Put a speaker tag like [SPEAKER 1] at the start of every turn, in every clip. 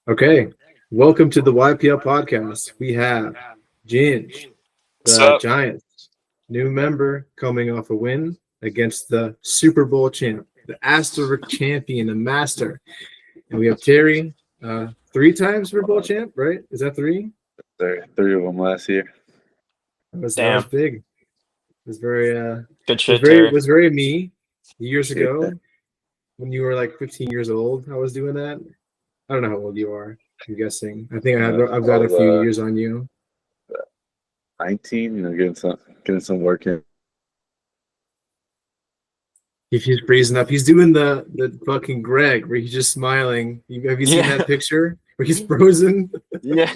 [SPEAKER 1] Okay, welcome to the YPL podcast. We have Ginge,
[SPEAKER 2] What's
[SPEAKER 1] the
[SPEAKER 2] up?
[SPEAKER 1] Giants, new member coming off a win against the Super Bowl champ, the Asterisk champion, the master. And we have Terry, three times Super Bowl champ, right? Is that three?
[SPEAKER 3] Three of them last year.
[SPEAKER 1] That was
[SPEAKER 2] Damn.
[SPEAKER 1] big. It was very
[SPEAKER 2] Good
[SPEAKER 1] was
[SPEAKER 2] shit,
[SPEAKER 1] very
[SPEAKER 2] Terry.
[SPEAKER 1] was very me years
[SPEAKER 3] Appreciate
[SPEAKER 1] ago
[SPEAKER 3] that.
[SPEAKER 1] when you were like 15 years old. I was doing that. I don't know how old you are. I'm guessing. I think I've got
[SPEAKER 3] I
[SPEAKER 1] a
[SPEAKER 3] was
[SPEAKER 1] few years on you.
[SPEAKER 3] 19, getting some work in.
[SPEAKER 1] If he's freezing up, he's doing the fucking Greg where he's just smiling. Have you seen
[SPEAKER 2] Yeah.
[SPEAKER 1] that picture where he's frozen?
[SPEAKER 2] Yeah.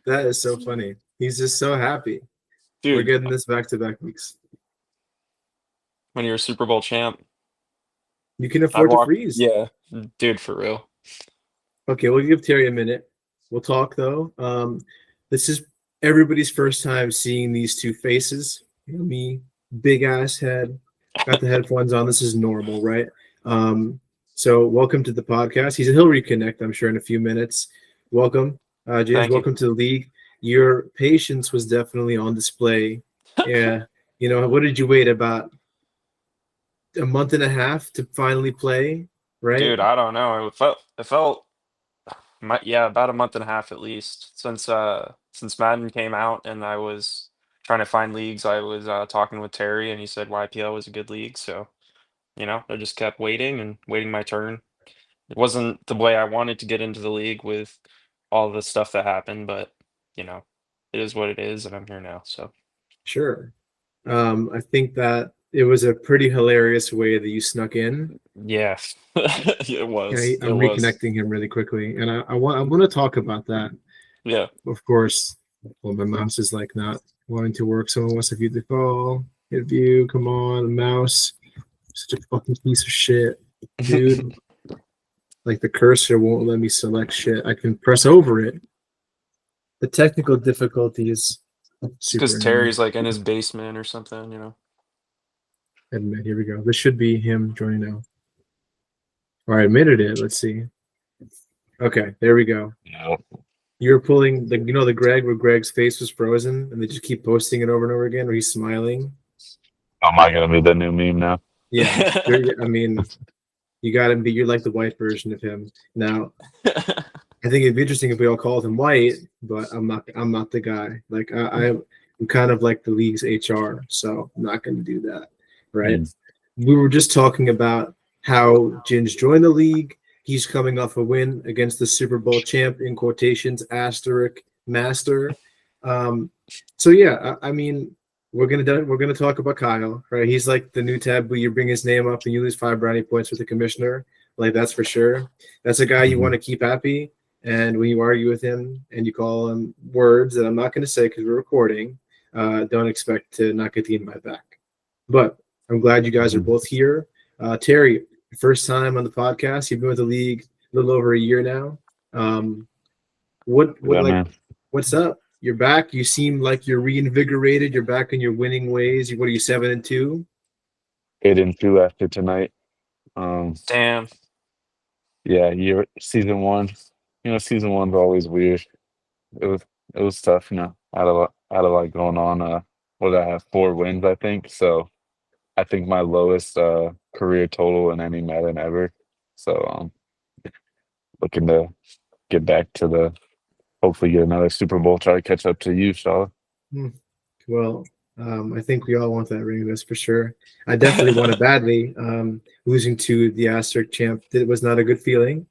[SPEAKER 1] That is so funny. He's just so happy. We're
[SPEAKER 2] Dude,
[SPEAKER 1] getting this back-to-back weeks.
[SPEAKER 2] when you're a Super Bowl champ,
[SPEAKER 1] You can
[SPEAKER 2] I'd
[SPEAKER 1] afford to
[SPEAKER 2] walk.
[SPEAKER 1] freeze.
[SPEAKER 2] Yeah. Dude, for real.
[SPEAKER 1] Okay, we'll give Terry a minute. We'll talk though. This is everybody's first time seeing these two faces. Me, big ass head, got the headphones on. This is normal, right? So welcome to the podcast. He'll reconnect, I'm sure, in a few minutes. Welcome, James.
[SPEAKER 2] Thank you.
[SPEAKER 1] Welcome to the league. Your patience was definitely on display. Yeah, what did you wait about a month and a half to finally play? Right?
[SPEAKER 2] Dude, I don't know. It felt about a month and a half at least since Madden came out and I was trying to find leagues. I was talking with Terry and he said YPL was a good league, so I just kept waiting and waiting my turn. It wasn't the way I wanted to get into the league with all the stuff that happened, but you know, it is what it is, and I'm here now. So
[SPEAKER 1] Sure. I think that it was a pretty hilarious way that you snuck in.
[SPEAKER 2] yeah, it
[SPEAKER 1] Yeah,
[SPEAKER 2] was. It
[SPEAKER 1] I'm
[SPEAKER 2] was.
[SPEAKER 1] reconnecting him really quickly, and I want to talk about that.
[SPEAKER 2] Yeah.
[SPEAKER 1] Of course, well, my mouse is like not wanting to work. Someone wants to view the call. Hit view. Come on, mouse. Such a fucking piece of shit, dude. Like the cursor won't let me select shit. I can press over it. The technical difficulty is
[SPEAKER 2] It's because
[SPEAKER 1] super annoying.
[SPEAKER 2] Terry's like in his basement or something.
[SPEAKER 1] Admit, here we go. This should be him joining now. All right, admitted it. Let's see. Okay, there we go.
[SPEAKER 3] Yeah.
[SPEAKER 1] You were pulling the Greg where Greg's face was frozen, and they just keep posting it over and over again, where he's smiling.
[SPEAKER 3] Am I gonna be the new meme now?
[SPEAKER 1] Yeah, I mean, you got to be. You're like the white version of him. Now, I think it'd be interesting if we all called him white, but I'm not. I'm not the guy. Like I'm kind of like the league's HR, so I'm not going to do that. Right?
[SPEAKER 3] Mm.
[SPEAKER 1] We were just talking about how Ginge joined the league. He's coming off a win against the Super Bowl champ, in quotations, asterisk master. So yeah, I mean, we're gonna talk about Kyle, right? He's like the new taboo. You bring his name up and you lose 5 brownie points with the commissioner. Like that's for sure. That's a guy you want to keep happy. And when you argue with him and you call him words that I'm not going to say because we're recording, don't expect to not get the invite back. But I'm glad you guys are both here. Terry, first time on the podcast. You've been with the league a little over a year now.
[SPEAKER 3] Yeah, man.
[SPEAKER 1] What's up? You're back. You seem like you're reinvigorated. You're back in your winning ways. What are you, 7-2?
[SPEAKER 3] 8-2 after tonight.
[SPEAKER 2] Damn.
[SPEAKER 3] Yeah, season one. Season one's always weird. It was tough. I had a lot going on. What did I have? 4 wins, I think. So I think my lowest career total in any Madden ever. So looking to get back to hopefully get another Super Bowl, try to catch up to you, Shaw.
[SPEAKER 1] Well, I think we all want that ring. That's for sure. I definitely want it badly. Losing to the Asterisk champ, it was not a good feeling.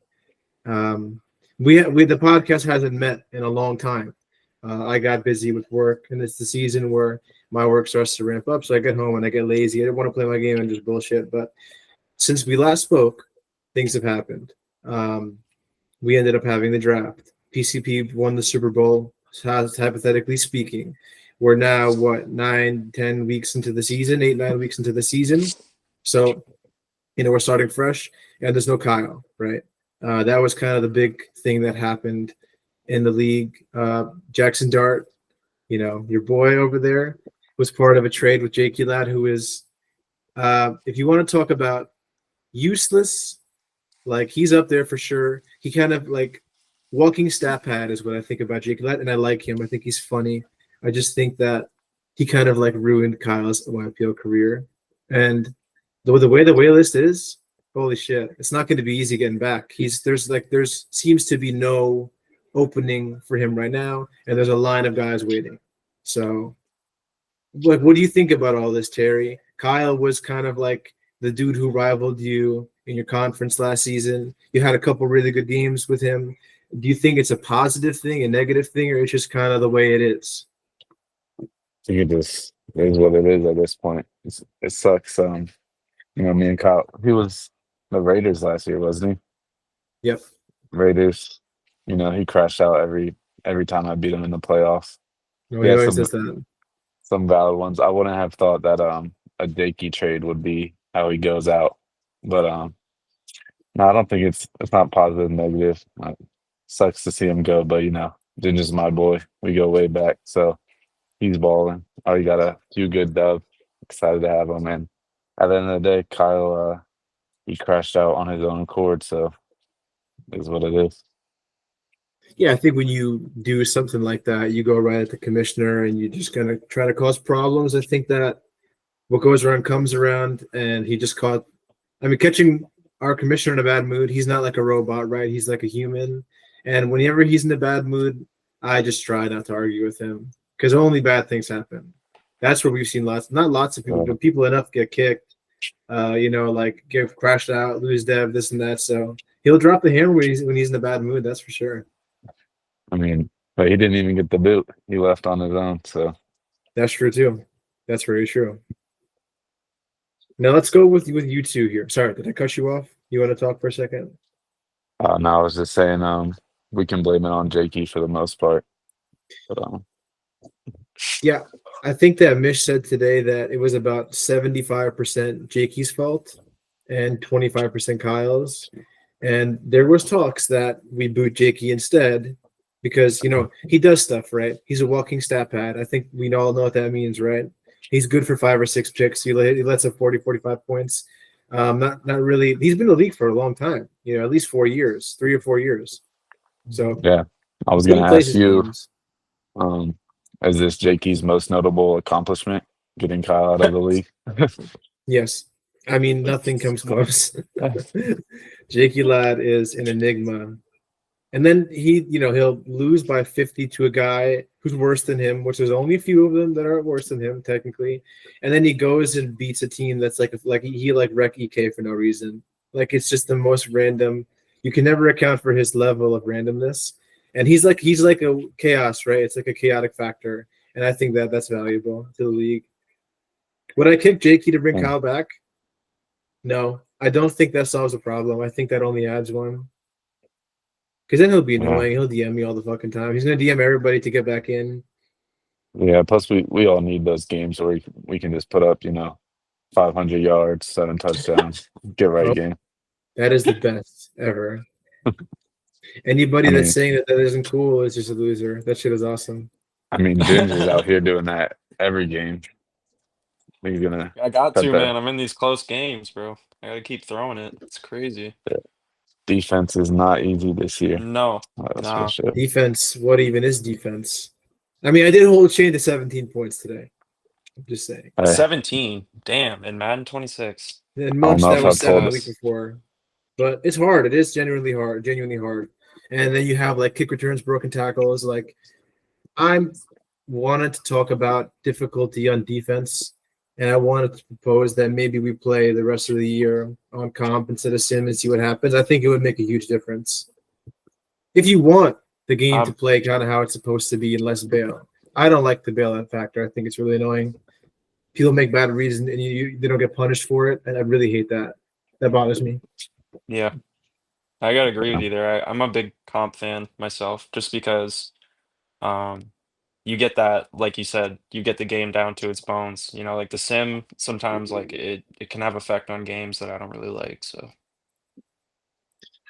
[SPEAKER 1] We the podcast hasn't met in a long time. I got busy with work, and it's the season where my work starts to ramp up. So I get home and I get lazy. I don't want to play my game and just bullshit. But since we last spoke, things have happened. We ended up having the draft. PCP won the Super Bowl, hypothetically speaking. We're now, 9-10 weeks into the season, 8-9 weeks into the season. So, we're starting fresh, and there's no Kyle, right? That was kind of the big thing that happened in the league. Jackson Dart, your boy over there, was part of a trade with Jake Elad, who is, if you want to talk about useless Like he's up there for sure. He kind of like walking stat pad is what I think about Jake Lett, and I like him. I think he's funny. I just think that he kind of like ruined Kyle's YPL career. And the way the wait list is, holy shit, it's not going to be easy getting back. There's seems to be no opening for him right now, and there's a line of guys waiting. So, like, what do you think about all this, Terry? Kyle was kind of like the dude who rivaled you in your conference last season. You had a couple really good games with him. Do you think it's a positive thing, a negative thing, or it's just kind of the way it is?
[SPEAKER 3] I think it just is what it is at this point. It sucks. Me and Kyle, he was the Raiders last year, wasn't he?
[SPEAKER 1] Yep.
[SPEAKER 3] Raiders. He crashed out every time I beat him in the playoffs.
[SPEAKER 1] No,
[SPEAKER 3] He
[SPEAKER 1] he
[SPEAKER 3] has
[SPEAKER 1] always does that.
[SPEAKER 3] some valid ones. I wouldn't have thought that a Jakey trade would be how he goes out, but no, I don't think it's not positive, negative. Sucks to see him go, but Ginger's my boy. We go way back, so he's balling. Already got a few good dubs. Excited to have him, and at the end of the day, Kyle he crashed out on his own accord, so it is what it is.
[SPEAKER 1] Yeah, I think when you do something like that, you go right at the commissioner and you're just gonna try to cause problems. I think that what goes around comes around, and he just caught. I mean, catching our commissioner in a bad mood. He's not like a robot, right? He's like a human, and whenever he's in a bad mood, I just try not to argue with him because only bad things happen. That's where we've seen not lots of people, but people enough get kicked. Like get crashed out, lose dev, this and that. So he'll drop the hammer when he's in a bad mood. That's for sure.
[SPEAKER 3] I mean, but he didn't even get the boot. He left on his own, so
[SPEAKER 1] That's true too. That's very true. Now let's go with you two here. Sorry, did I cut you off? You want to talk for a second?
[SPEAKER 3] no, I was just saying, we can blame it on Jakey for the most part, but
[SPEAKER 1] Yeah, I think that Mish said today that it was about 75% Jakey's fault and 25% Kyle's. And there was talks that we boot Jakey instead because, he does stuff, right? He's a walking stat pad. I think we all know what that means, right? He's good for 5 or 6 picks. He lets up 40, 45 points. Not really. He's been in the league for a long time, at least 4 years, 3 or 4 years. So
[SPEAKER 3] yeah. I was
[SPEAKER 1] he
[SPEAKER 3] going to
[SPEAKER 1] plays
[SPEAKER 3] ask
[SPEAKER 1] his
[SPEAKER 3] you,
[SPEAKER 1] games.
[SPEAKER 3] is this Jakey's most notable accomplishment, getting Kyle out of the league?
[SPEAKER 1] Yes. I mean, nothing comes close. Jakey Ladd is an enigma. And then he'll lose by 50 to a guy who's worse than him, which there's only a few of them that are worse than him, technically. And then he goes and beats a team that's like he wreck EK for no reason. Like it's just the most random. You can never account for his level of randomness. And he's like a chaos, right? It's like a chaotic factor. And I think that that's valuable to the league. Would I kick Jakey to bring Kyle back? No, I don't think that solves the problem. I think that only adds one. Because then he'll be annoying. He'll DM me all the fucking time. He's gonna DM everybody to get back in.
[SPEAKER 3] Yeah. Plus, we all need those games where we can just put up 500 yards, 7 touchdowns, get right game.
[SPEAKER 1] That is the best ever. Anybody that's saying that isn't cool is just a loser. That shit is awesome.
[SPEAKER 3] I mean, Ginger's out here doing that every game. He's gonna.
[SPEAKER 2] I got
[SPEAKER 3] cut
[SPEAKER 2] to,
[SPEAKER 3] that.
[SPEAKER 2] man. I'm in these close games, bro. I gotta keep throwing it. It's crazy.
[SPEAKER 3] Defense is not easy this year.
[SPEAKER 2] No,
[SPEAKER 3] That's
[SPEAKER 2] nah.
[SPEAKER 3] for sure.
[SPEAKER 1] Defense. What even is defense? I mean, I did hold Shane to 17 points today. I'm just saying.
[SPEAKER 2] 17. Damn. And Madden 26.
[SPEAKER 1] And Munch,
[SPEAKER 3] know
[SPEAKER 1] that
[SPEAKER 3] if
[SPEAKER 1] was
[SPEAKER 3] I've told
[SPEAKER 1] 7 the
[SPEAKER 3] us.
[SPEAKER 1] week before. But it's hard. It is genuinely hard. And then you have like kick returns, broken tackles. Like I wanted to talk about difficulty on defense, and I wanted to propose that maybe we play the rest of the year on comp instead of sim and see what happens. I think it would make a huge difference. If you want the game to play kind of how it's supposed to be and less bail. I don't like the bailout factor. I think it's really annoying. People make bad reason and they don't get punished for it, and I really hate that. That bothers me.
[SPEAKER 2] Yeah. I gotta agree with you there. I'm a big comp fan myself, just because you get that, like you said, you get the game down to its bones. Like the sim, sometimes like it can have effect on games that I don't really like. So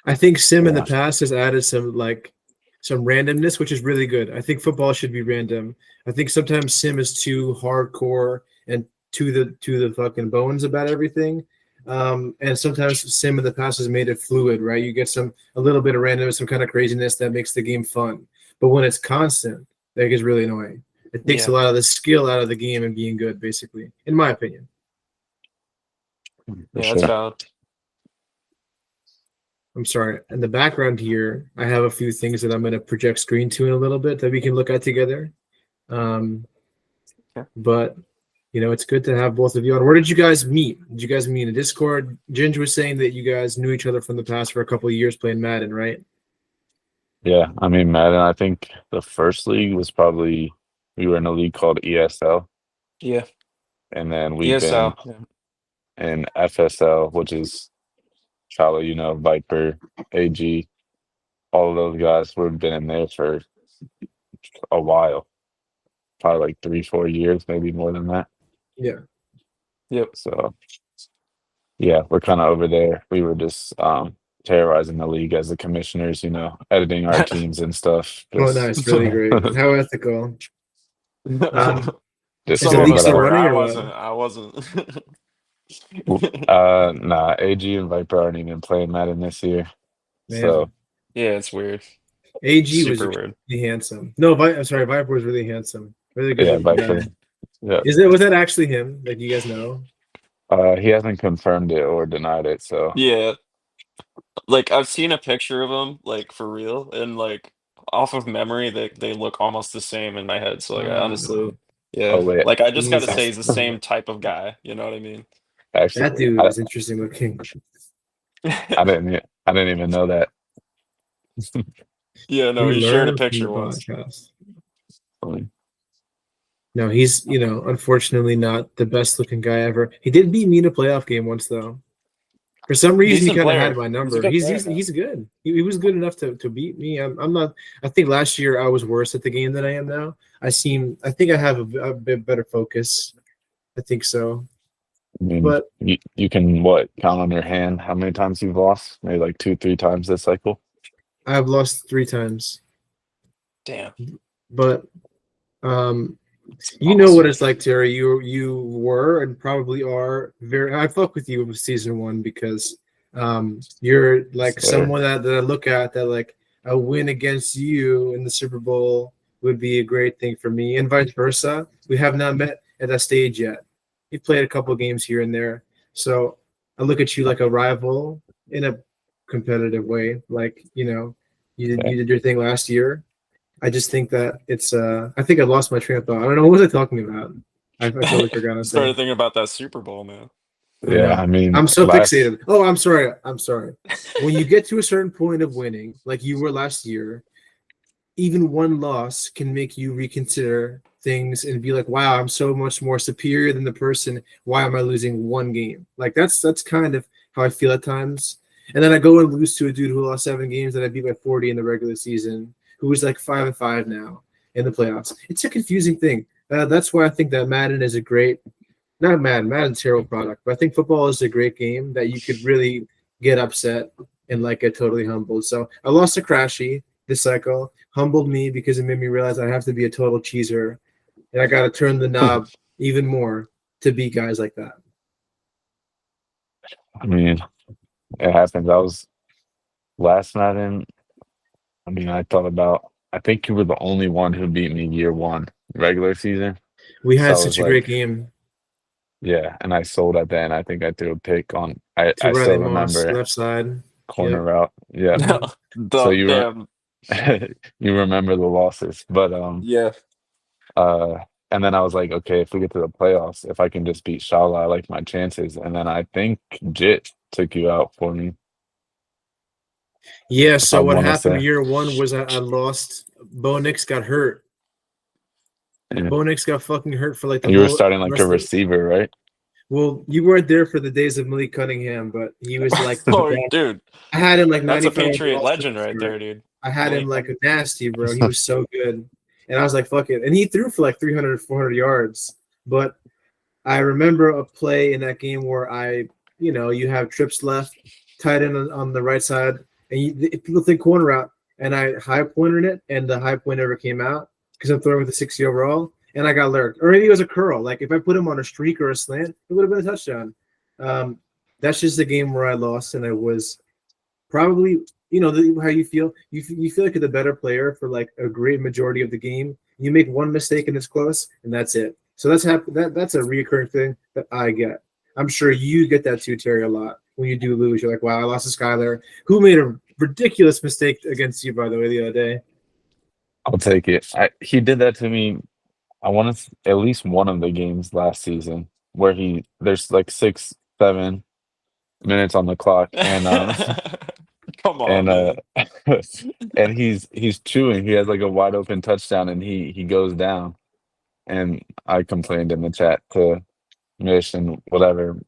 [SPEAKER 1] I think sim in the past has added some randomness, which is really good. I think football should be random. I think sometimes sim is too hardcore and to the fucking bones about everything. And sometimes sim in the past has made it fluid, right? You get a little bit of random, some kind of craziness that makes the game fun. But when it's constant, that gets really annoying. It takes a
[SPEAKER 2] Yeah.
[SPEAKER 1] lot of the skill out of the game and being good, basically, in my opinion.
[SPEAKER 3] For
[SPEAKER 2] Yeah, that's
[SPEAKER 3] sure.
[SPEAKER 2] valid.
[SPEAKER 1] I'm sorry. In the background here, I have a few things that I'm going to project screen to in a little bit that we can look at together.
[SPEAKER 2] Yeah.
[SPEAKER 1] But it's good to have both of you on. Where did you guys meet? Did you guys meet in Discord? Ginge was saying that you guys knew each other from the past for a couple of years playing Madden, right?
[SPEAKER 3] Yeah, I mean Madden. I think the first league was probably we were in a league called ESL,
[SPEAKER 2] Yeah.
[SPEAKER 3] and then we've been
[SPEAKER 2] ESL. Yeah.
[SPEAKER 3] in FSL, which is Charlie, Viper, AG, all of those guys. We've been in there for a while, probably like 3-4 years, maybe more than that.
[SPEAKER 1] Yeah.
[SPEAKER 2] Yep.
[SPEAKER 3] So yeah, we're kind of over there. We were just terrorizing the league as the commissioners, editing our teams and stuff.
[SPEAKER 1] Oh,
[SPEAKER 3] Just,
[SPEAKER 1] nice. Really great. How ethical.
[SPEAKER 3] just
[SPEAKER 1] Is
[SPEAKER 2] Some
[SPEAKER 1] the
[SPEAKER 2] of
[SPEAKER 1] league
[SPEAKER 3] but
[SPEAKER 2] us
[SPEAKER 1] still
[SPEAKER 2] were.
[SPEAKER 1] running
[SPEAKER 2] I
[SPEAKER 1] or what?
[SPEAKER 2] wasn't. I wasn't.
[SPEAKER 3] nah, AG and Viper aren't even playing Madden this year.
[SPEAKER 1] Man.
[SPEAKER 3] So
[SPEAKER 2] Yeah, it's weird.
[SPEAKER 1] AG was
[SPEAKER 2] Super weird.
[SPEAKER 1] extremely handsome. No, I'm sorry, Viper was really handsome. Really good
[SPEAKER 3] yeah,
[SPEAKER 1] looking
[SPEAKER 3] Viper.
[SPEAKER 1] guy.
[SPEAKER 3] Yeah.
[SPEAKER 1] Was that actually him? Like, you guys know?
[SPEAKER 3] He hasn't confirmed it or denied it, so
[SPEAKER 2] Yeah, like I've seen a picture of them, like for real, and like off of memory, they look almost the same in my head. So like, I honestly,
[SPEAKER 3] oh
[SPEAKER 2] yeah,
[SPEAKER 3] wait.
[SPEAKER 2] like I just got to
[SPEAKER 1] He's
[SPEAKER 2] say he's the same type of guy. You know what I mean?
[SPEAKER 1] that
[SPEAKER 3] Actually,
[SPEAKER 1] dude is interesting looking.
[SPEAKER 3] I didn't even know that.
[SPEAKER 2] Yeah, no,
[SPEAKER 1] We
[SPEAKER 2] he shared a
[SPEAKER 1] learn from the
[SPEAKER 2] picture once.
[SPEAKER 1] podcast.
[SPEAKER 3] Funny.
[SPEAKER 1] No, he's unfortunately not the best looking guy ever. He did beat me in a playoff game once though. For some reason, he
[SPEAKER 2] Decent
[SPEAKER 1] kind of had
[SPEAKER 2] player.
[SPEAKER 1] my
[SPEAKER 2] He's a
[SPEAKER 1] number.
[SPEAKER 2] good
[SPEAKER 1] He's
[SPEAKER 2] player,
[SPEAKER 1] he's,
[SPEAKER 2] man.
[SPEAKER 1] he's good. He was good enough to beat me. I'm not. I think last year I was worse at the game than I am now. I think I have a bit better focus. I think so.
[SPEAKER 3] I mean,
[SPEAKER 1] But
[SPEAKER 3] you can count on your hand how many times you've lost? Maybe like 2-3 times this cycle.
[SPEAKER 1] I've lost 3 times.
[SPEAKER 2] Damn.
[SPEAKER 1] But you know
[SPEAKER 2] Awesome.
[SPEAKER 1] what it's like, Terry. You were and probably are very. I fuck with you with season 1 because you're like
[SPEAKER 3] Swear.
[SPEAKER 1] someone that I look at that like a win against you in the Super Bowl would be a great thing for me, and vice versa. We have not met at that stage yet. We played a couple games here and there, so I look at you like a rival in a competitive way. Like you did your thing last year. I just think that it's I think I lost my train of thought. I don't know what was I talking about. I totally forgot to
[SPEAKER 2] Started
[SPEAKER 1] say.
[SPEAKER 2] thinking about that Super Bowl, man.
[SPEAKER 1] I
[SPEAKER 3] Yeah,
[SPEAKER 1] know.
[SPEAKER 3] I mean,
[SPEAKER 1] I'm so
[SPEAKER 3] last
[SPEAKER 1] fixated. Oh, I'm sorry. I'm sorry. When you get to a certain point of winning, like you were last year, even one loss can make you reconsider things and be like, wow, I'm so much more superior than the person. Why am I losing one game? Like that's kind of how I feel at times. And then I go and lose to a dude who lost 7 games that I beat by 40 in the regular season, who is like 5-5 now in the playoffs. It's a confusing thing. That's why I think that Madden is a great, not Madden, Madden's a terrible product, but I think football is a great game that you could really get upset and like get totally humbled. So I lost to Crashy this cycle, humbled me because it made me realize I have to be a total cheeser and I got to turn the knob even more to beat guys like that.
[SPEAKER 3] I mean, it happens. I was last night in. I mean, I think you were the only one who beat me year 1 regular season.
[SPEAKER 1] We
[SPEAKER 3] So
[SPEAKER 1] had
[SPEAKER 3] I was
[SPEAKER 1] such a great
[SPEAKER 3] like,
[SPEAKER 1] game.
[SPEAKER 3] yeah, and I sold at the end. I think I threw a pick on. I
[SPEAKER 1] To
[SPEAKER 3] still
[SPEAKER 1] Riley Moss,
[SPEAKER 3] remember
[SPEAKER 1] left side.
[SPEAKER 3] corner
[SPEAKER 1] Yep.
[SPEAKER 3] route. Yeah. So
[SPEAKER 2] The damn.
[SPEAKER 3] you remember the losses, but
[SPEAKER 2] Yeah.
[SPEAKER 3] uh, and then I was like, okay, if we get to the playoffs, if I can just beat Shala, I like my chances. And then I think Jit took you out for me,
[SPEAKER 1] Yeah,
[SPEAKER 3] if I
[SPEAKER 1] so what
[SPEAKER 3] want to
[SPEAKER 1] happened
[SPEAKER 3] say.
[SPEAKER 1] year 1 was I lost. Bo Nix got hurt.
[SPEAKER 3] Yeah.
[SPEAKER 1] Bo Nix got fucking hurt for like the
[SPEAKER 3] And you were
[SPEAKER 1] whole
[SPEAKER 3] starting like a
[SPEAKER 1] rest of the.
[SPEAKER 3] receiver, right?
[SPEAKER 1] Well, you weren't there for the days of Malik Cunningham, but he was like the
[SPEAKER 2] Oh,
[SPEAKER 1] best.
[SPEAKER 2] dude,
[SPEAKER 1] I had him like
[SPEAKER 2] that's a
[SPEAKER 1] 95
[SPEAKER 2] Patriot
[SPEAKER 1] overall.
[SPEAKER 2] legend right there, dude.
[SPEAKER 1] I had him
[SPEAKER 2] Malik.
[SPEAKER 1] like a nasty, bro. He was so good. And I was like, fuck it. And he threw for like 300, 400 yards. But I remember a play in that game where you have trips left, tight end on the right side, and people think corner route. And I high pointed it, and the high point never came out because I'm throwing with a 60 overall, and I got lurked. Or maybe it was a curl. Like if I put him on a streak or a slant, it would have been a touchdown. That's just the game where I lost, and I was probably, how you feel. You feel like you're the better player for like a great majority of the game. You make one mistake and it's close, and that's it. So that's a reoccurring thing that I get. I'm sure you get that too, Terry, a lot. When you do lose, you're like, wow, I lost to Skylar, who made a ridiculous mistake against you, by the way, the other day.
[SPEAKER 3] I'll take it. He did that to me. I want to at least one of the games last season where there's like 6, 7 minutes on the clock, and
[SPEAKER 2] Come on,
[SPEAKER 3] and
[SPEAKER 2] man.
[SPEAKER 3] and he's chewing. He has like a wide open touchdown, and he goes down. And I complained in the chat to Mish and whatever.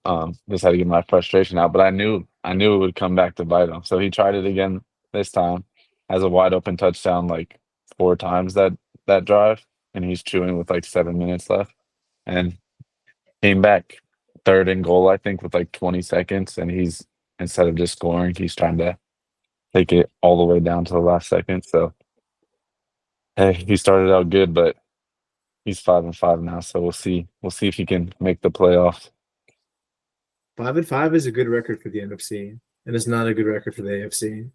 [SPEAKER 3] Just had to get my frustration out. But I knew it would come back to bite him. So he tried it again this time. Has a wide open touchdown like 4 times that drive, and he's chewing with like 7 minutes left. And came back 3rd and goal, I think, with like 20 seconds, and he's instead of just scoring, he's trying to take it all the way down to the last second. So hey, he started out good, but he's 5-5 now, so we'll see. We'll see if he can make the playoffs.
[SPEAKER 1] 5-5 is a good record for the NFC, and it's not a good record for the AFC.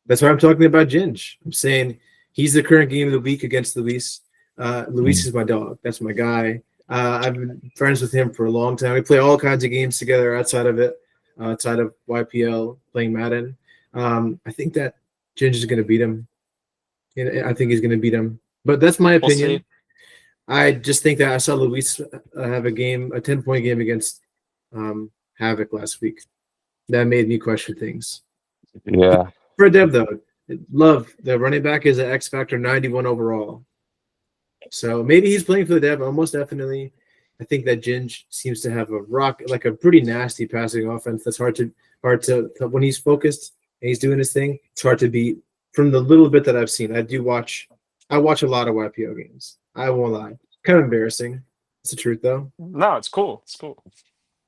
[SPEAKER 1] That's why I'm talking about Ginge. I'm saying he's the current game of the week against Luis. Luis is my dog. That's my guy. I've been friends with him for a long time. We play all kinds of games together outside of YPL, playing Madden. I think that Ginge is going to beat him. I think he's going to beat him. But that's my opinion.
[SPEAKER 2] We'll see.
[SPEAKER 1] I just think that I saw Luis have a 10-point game against Havoc last week. That made me question things.
[SPEAKER 3] Yeah.
[SPEAKER 1] For Dev, though, love the running back is an X Factor 91 overall. So maybe he's playing for the Dev, almost definitely. I think that Ginge seems to have a pretty nasty passing offense. That's hard to when he's focused and he's doing his thing. It's hard to beat from the little bit that I've seen. I watch a lot of YPO games. I won't lie. Kind of embarrassing. It's the truth, though.
[SPEAKER 2] No, it's cool. It's cool.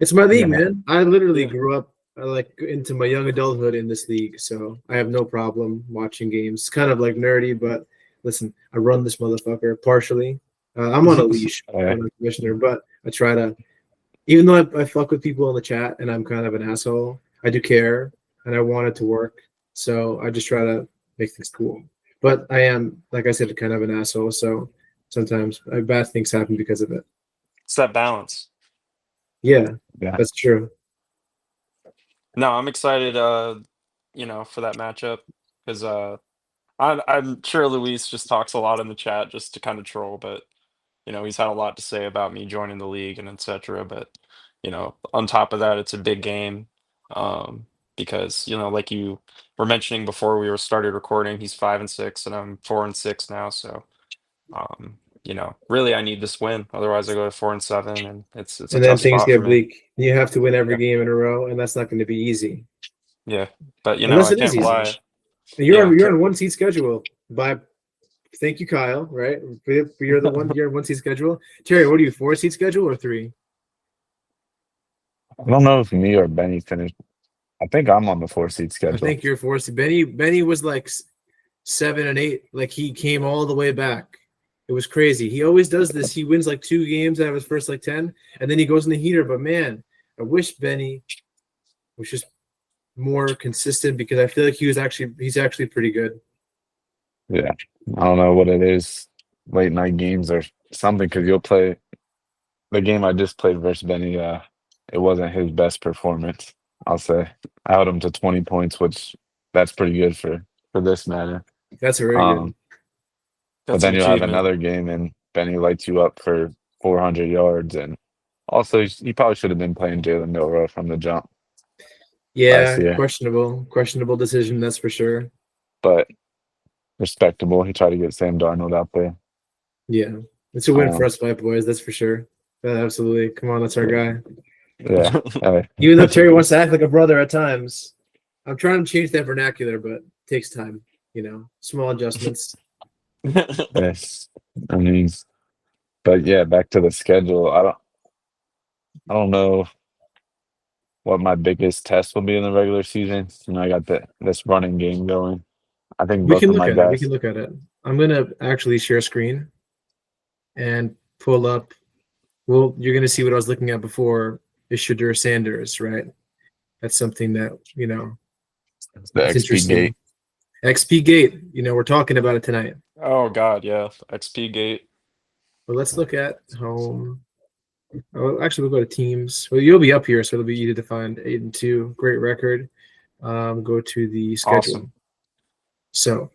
[SPEAKER 1] It's my league,
[SPEAKER 3] Yeah.
[SPEAKER 1] man. I literally
[SPEAKER 2] Yeah.
[SPEAKER 1] grew up into my young adulthood in this league, so I have no problem watching games. It's kind of like nerdy, but listen, I run this motherfucker partially. I'm on a leash, I'm a commissioner, but I try to, even though I fuck with people in the chat and I'm kind of an asshole, I do care and I want it to work. So I just try to make things cool. But I am, like I said, kind of an asshole. So sometimes bad things happen because of it.
[SPEAKER 2] It's that balance.
[SPEAKER 1] Yeah,
[SPEAKER 3] Yeah.
[SPEAKER 1] that's true.
[SPEAKER 2] No, I'm excited, for that matchup because I'm sure Luis just talks a lot in the chat just to kind of troll, but he's had a lot to say about me joining the league and etc. But on top of that, it's a big game because like you were mentioning before we were started recording, he's 5-6 and I'm 4-6 now. So really I need this win, otherwise I go to 4-7, and it's a
[SPEAKER 1] And then
[SPEAKER 2] tough
[SPEAKER 1] things
[SPEAKER 2] spot for
[SPEAKER 1] get
[SPEAKER 2] me.
[SPEAKER 1] bleak. You have to win every
[SPEAKER 2] Yeah.
[SPEAKER 1] game in a row, and that's not going to be easy.
[SPEAKER 2] Yeah, but
[SPEAKER 1] Unless
[SPEAKER 2] I
[SPEAKER 1] it is
[SPEAKER 2] can't
[SPEAKER 1] easy.
[SPEAKER 2] lie.
[SPEAKER 1] You're
[SPEAKER 2] Yeah,
[SPEAKER 1] on 1 seat schedule. Thank you, Kyle. Right? You're on 1 seat schedule. Terry, what are you, 4 seat schedule or 3?
[SPEAKER 3] I don't know if me or Benny finished. I think I'm on the 4 seat
[SPEAKER 1] I
[SPEAKER 3] schedule.
[SPEAKER 1] think you're 4 seat. Benny was like 7 and 8. Like he came all the way back. It was crazy. He always does this. He wins like 2 games out of his first 10, and then he goes in the heater. But man, I wish Benny was just more consistent because I feel like he's actually pretty good.
[SPEAKER 3] Yeah. I don't know what it is, late night games or something, because you'll play the game I just played versus Benny. It wasn't his best performance, I'll say. I held him to 20 points, which that's pretty good for this matter.
[SPEAKER 1] That's very good.
[SPEAKER 3] But
[SPEAKER 2] that's
[SPEAKER 3] then
[SPEAKER 2] an
[SPEAKER 3] you'll have
[SPEAKER 2] achievement.
[SPEAKER 3] another game and Benny lights you up for 400 yards. And also, he probably should have been playing Jalen Milroe from the jump.
[SPEAKER 1] Yeah,
[SPEAKER 3] year.
[SPEAKER 1] questionable decision. That's for sure.
[SPEAKER 3] But respectable. He tried to get Sam Darnold out there.
[SPEAKER 1] Yeah, it's a win for us, White Boys. That's for sure. Absolutely. Come on, that's our guy.
[SPEAKER 3] Yeah.
[SPEAKER 1] Even though Terry wants to act like a brother at times, I'm trying to change that vernacular, but it takes time. Small adjustments.
[SPEAKER 3] Yes. I mean, but yeah, back to the schedule. I don't know what my biggest test will be in the regular season. I got this running game going. I think
[SPEAKER 1] We
[SPEAKER 3] both
[SPEAKER 1] can
[SPEAKER 3] of
[SPEAKER 1] look
[SPEAKER 3] my
[SPEAKER 1] at it. We
[SPEAKER 3] guys.
[SPEAKER 1] can look at it. I'm gonna actually share screen and pull up. Well, you're gonna see what I was looking at before. Is Shadur Sanders, right? That's something that
[SPEAKER 3] The
[SPEAKER 1] it's
[SPEAKER 3] XP
[SPEAKER 1] interesting.
[SPEAKER 3] gate.
[SPEAKER 1] XP Gate, we're talking about it tonight.
[SPEAKER 2] Oh God, yeah, XP gate.
[SPEAKER 1] But let's look at home. Oh, actually, we'll go to teams. Well, you'll be up here, so it'll be easy to find. 8-2, great record. Go to the schedule.
[SPEAKER 2] Awesome.
[SPEAKER 1] So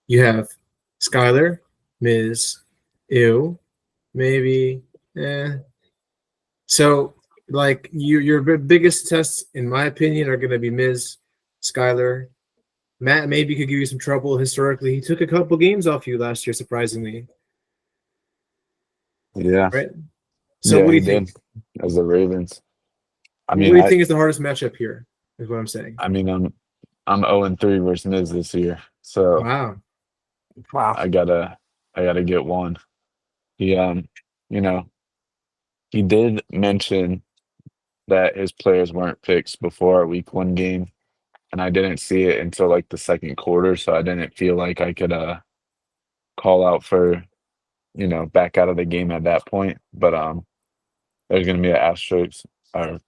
[SPEAKER 1] you have Skyler, Miz, Ew, maybe. So like your biggest tests, in my opinion, are going to be Miz, Skyler. Matt maybe could give you some trouble historically. He took a couple games off you last year, surprisingly.
[SPEAKER 3] Yeah.
[SPEAKER 1] Right. So
[SPEAKER 3] Yeah,
[SPEAKER 1] what do
[SPEAKER 3] he
[SPEAKER 1] you think?
[SPEAKER 3] did as the Ravens. I
[SPEAKER 1] What
[SPEAKER 3] mean,
[SPEAKER 1] do you think is the hardest matchup here? Is what I'm saying.
[SPEAKER 3] I mean, I'm 0-3 versus Miz this year, so
[SPEAKER 1] Wow.
[SPEAKER 2] Wow.
[SPEAKER 3] I gotta get one. He you know, he did mention that his players weren't fixed before our week 1 game, and I didn't see it until like the second quarter, so I didn't feel like I could call out for back out of the game at that point. But there's gonna be an asterisk or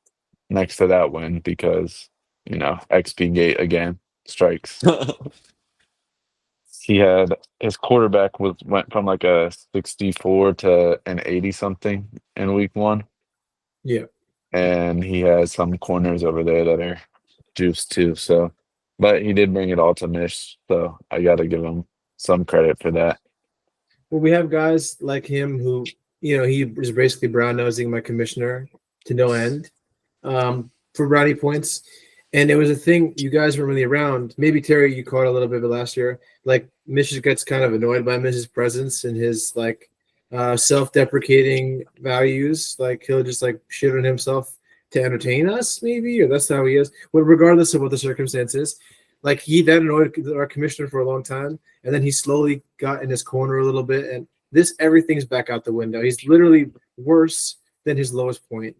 [SPEAKER 3] next to that win because XP gate again strikes. He had his quarterback went from like a 64 to an 80 something in week 1,
[SPEAKER 1] Yeah.
[SPEAKER 3] and he has some corners over there that are juiced too. So, but he did bring it all to Mish, so I got to give him some credit for that.
[SPEAKER 1] Well, we have guys like him who, he is basically brown nosing my commissioner to no end for brownie points. And it was a thing you guys were really around. Maybe Terry, you caught a little bit of it last year. Like Mish gets kind of annoyed by Mish's presence and his like self-deprecating values. Like he'll just like shit on himself to entertain us, maybe, or that's how he is. But regardless of what the circumstances, like he that annoyed our commissioner for a long time, and then he slowly got in his corner a little bit, and everything's back out the window. He's literally worse than his lowest point.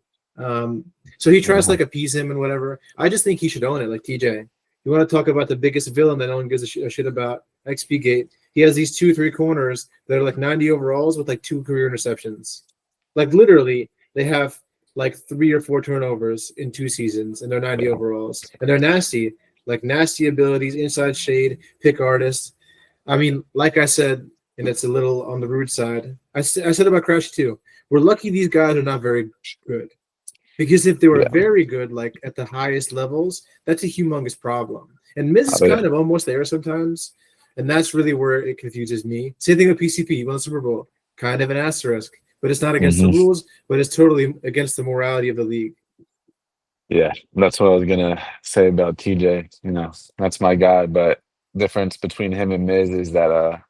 [SPEAKER 1] So he tries to like appease him and whatever. I just think he should own it, like TJ. You want to talk about the biggest villain that no one gives a shit about, XP Gate. He has these 2-3 corners that are like 90 overalls with like 2 career interceptions. Like literally, they have like 3 or 4 turnovers in 2 seasons, and they're 90 overalls, and they're nasty, like nasty abilities, inside shade, pick artists. I mean, like I said, and it's a little on the rude side. I said about Crash too. We're lucky these guys are not very good. Because if they were very good, like at the highest levels, that's a humongous problem. And Miz is kind of almost there sometimes. And that's really where it confuses me. Same thing with PCP. He won the Super Bowl. Kind of an asterisk. But it's not against the rules, but it's totally against the morality of the league.
[SPEAKER 3] Yeah, that's what I was going to say about TJ. That's my guy. But difference between him and Miz is that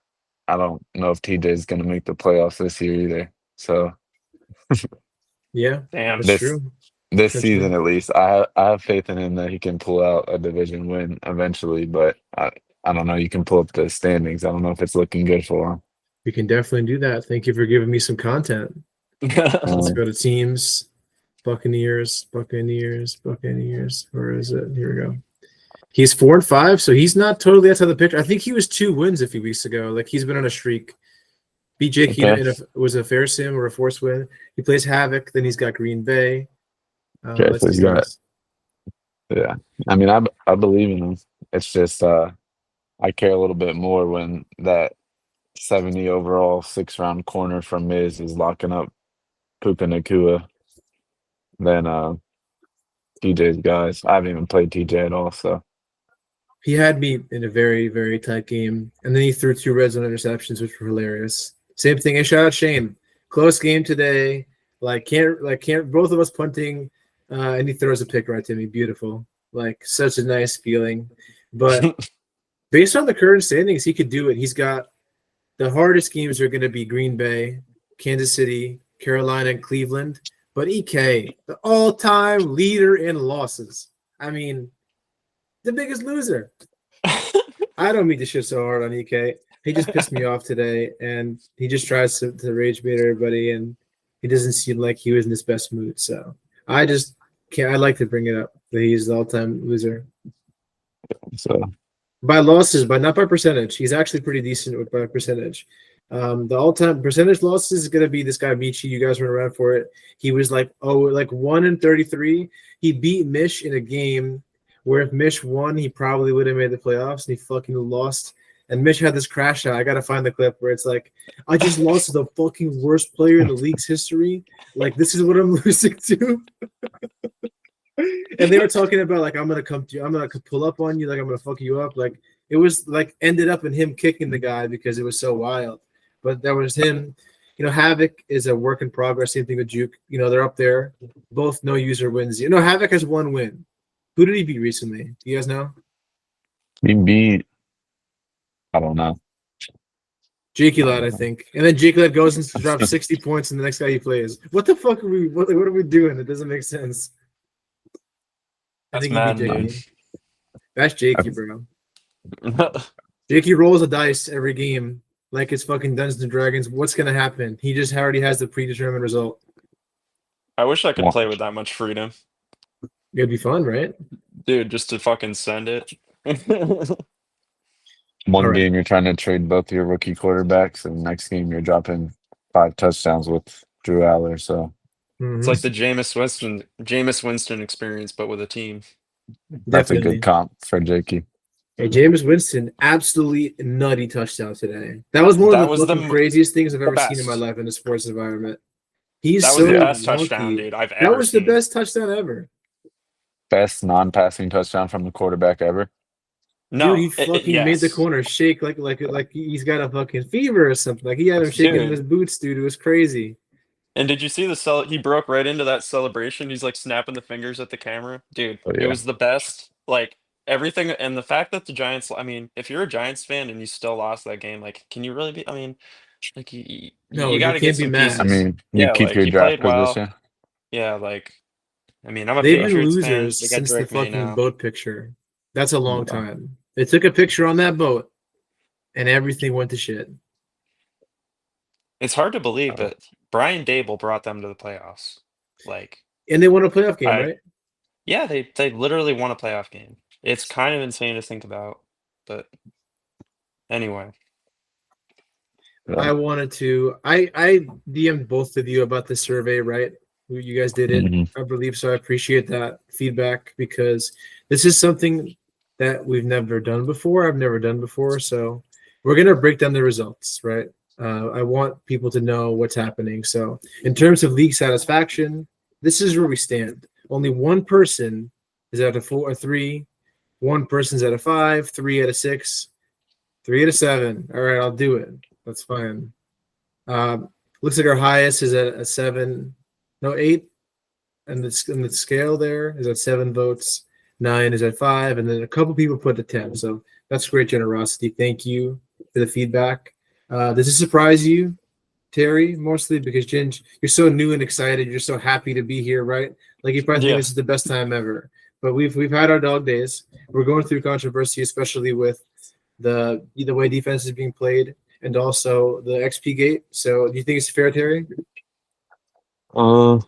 [SPEAKER 3] I don't know if TJ is going to make the playoffs this year either. So
[SPEAKER 1] yeah,
[SPEAKER 2] damn,
[SPEAKER 1] that's true.
[SPEAKER 3] This
[SPEAKER 1] That's
[SPEAKER 3] season,
[SPEAKER 1] true.
[SPEAKER 3] at least, I have faith in him that he can pull out a division win eventually. But I don't know. You can pull up the standings. I don't know if it's looking good for him.
[SPEAKER 1] We can definitely do that. Thank you for giving me some content. Let's go to teams. Buccaneers. Where is it? Here we go. He's 4-5, so he's not totally outside the picture. I think he was 2 wins a few weeks ago. Like he's been on a streak. Beat Jake Heaney was a fair sim or a forced win. He plays Havoc. Then he's got Green Bay.
[SPEAKER 3] So he's got, yeah. I mean, I believe in him. It's just I care a little bit more when that 70 overall 6-round corner from Miz is locking up Puka Nakua than TJ's guys. I haven't even played TJ at all, so
[SPEAKER 1] he had me in a very, very tight game, and then he threw 2 red zone interceptions, which were hilarious. Same thing. And shout out Shane. Close game today. Can't both of us punting, and he throws a pick right to me. Beautiful. Like such a nice feeling. But based on the current standings, he could do it. He's got the hardest games are going to be Green Bay, Kansas City, Carolina, and Cleveland. But EK, the all-time leader in losses. I mean, the biggest loser. I don't mean to shit so hard on EK. He just pissed me off today, and he just tries to rage bait everybody, and he doesn't seem like he was in his best mood. So I just can't. I like to bring it up that he's the all-time loser.
[SPEAKER 3] So
[SPEAKER 1] By losses, but not by percentage. He's actually pretty decent by percentage. The all-time percentage losses is gonna be this guy Michi. You guys were around for it. He was like 1 in 33. He beat Mish in a game where if Mish won, he probably would have made the playoffs, and he fucking lost. And Mish had this crash out. I gotta find the clip where it's like, I just lost to the fucking worst player in the league's history. Like this is what I'm losing to. And they were talking about like I'm gonna come to you, I'm gonna pull up on you, like I'm gonna fuck you up. Like it was like ended up in him kicking the guy because it was so wild. But that was him. Havoc is a work in progress. Same thing with Juke. They're up there. Both no user wins. Havoc has one win. Who did he beat recently? Do you guys know?
[SPEAKER 3] He beat, I don't know.
[SPEAKER 1] Jakey Lad, I think. And then Jakey Lad goes and drops 60 points in the next guy he plays. What the fuck are we what are we doing? It doesn't make sense. I think he beat Jakey. That's Jakey, bro. Jakey rolls a dice every game like it's fucking Dungeons and Dragons. What's gonna happen? He just already has the predetermined result.
[SPEAKER 2] I wish I could play with that much freedom.
[SPEAKER 1] It'd be fun, right?
[SPEAKER 2] Dude, just to fucking send it.
[SPEAKER 3] One
[SPEAKER 1] All right.
[SPEAKER 3] game you're trying to trade both your rookie quarterbacks, and the next game you're dropping 5 touchdowns with Drew Aller. So
[SPEAKER 2] It's like the Jameis Winston experience, but with a team.
[SPEAKER 3] that's a
[SPEAKER 1] Definitely
[SPEAKER 3] good comp for Jakey.
[SPEAKER 1] Hey, Jameis Winston, absolutely nutty touchdown today. That was one of the fucking craziest things I've ever seen in my life in a sports environment. He's
[SPEAKER 2] That
[SPEAKER 1] so
[SPEAKER 2] was the best
[SPEAKER 1] wonky.
[SPEAKER 2] touchdown, dude, I've
[SPEAKER 1] That
[SPEAKER 2] ever
[SPEAKER 1] was
[SPEAKER 2] seen.
[SPEAKER 1] the best touchdown ever.
[SPEAKER 3] Best non-passing touchdown from the quarterback ever.
[SPEAKER 2] No,
[SPEAKER 1] Dude, he fucking made the corner shake like he's got a fucking fever or something. Like he had him shaking in his boots, dude. It was crazy.
[SPEAKER 2] And did you see he broke right into that celebration. He's like snapping the fingers at the camera. Dude,
[SPEAKER 3] Oh, yeah.
[SPEAKER 2] It was the best. Like everything, and the fact that the Giants, I mean, if you're a Giants fan and you still lost that game, like can you really be, I mean, like you got to get
[SPEAKER 1] can't be
[SPEAKER 2] some
[SPEAKER 1] mad.
[SPEAKER 2] pieces.
[SPEAKER 3] I mean, you keep
[SPEAKER 2] like
[SPEAKER 3] your
[SPEAKER 2] he
[SPEAKER 3] draft
[SPEAKER 2] played well.
[SPEAKER 3] position.
[SPEAKER 2] Yeah, like I mean, I'm a
[SPEAKER 1] They've been
[SPEAKER 2] Patriots fan.
[SPEAKER 1] losers
[SPEAKER 2] They got
[SPEAKER 1] since the
[SPEAKER 2] Drake May
[SPEAKER 1] fucking
[SPEAKER 2] now.
[SPEAKER 1] boat picture. That's a long time. They took a picture on that boat, and everything went to shit.
[SPEAKER 2] It's hard to believe, but Brian Dable brought them to the playoffs.
[SPEAKER 1] And they won a playoff game, right?
[SPEAKER 2] Yeah, they literally won a playoff game. It's kind of insane to think about, but anyway.
[SPEAKER 1] I wanted to. I DM'd both of you about the survey, right? You guys did it, I believe. So I appreciate that feedback because this is something that we've never done before. I've never done before, so we're gonna break down the results, right? I want people to know what's happening. So in terms of league satisfaction, this is where we stand. Only one person is at a 4 or 3. One person's at a 5, 3 out of 6, 3 out of 7. All right, I'll do it. That's fine. Looks like our highest is at a 7, no 8, and the scale there is at 7 votes. 9 is at 5, and then a couple people put a 10. So that's great generosity. Thank you for the feedback. Does this surprise you, Terry? Mostly because Ginge, you're so new and excited. You're so happy to be here, right? Like you probably think this is the best time ever. But we've had our dog days. We're going through controversy, especially with the way defense is being played and also the XP gate. So do you think it's fair, Terry?
[SPEAKER 3] I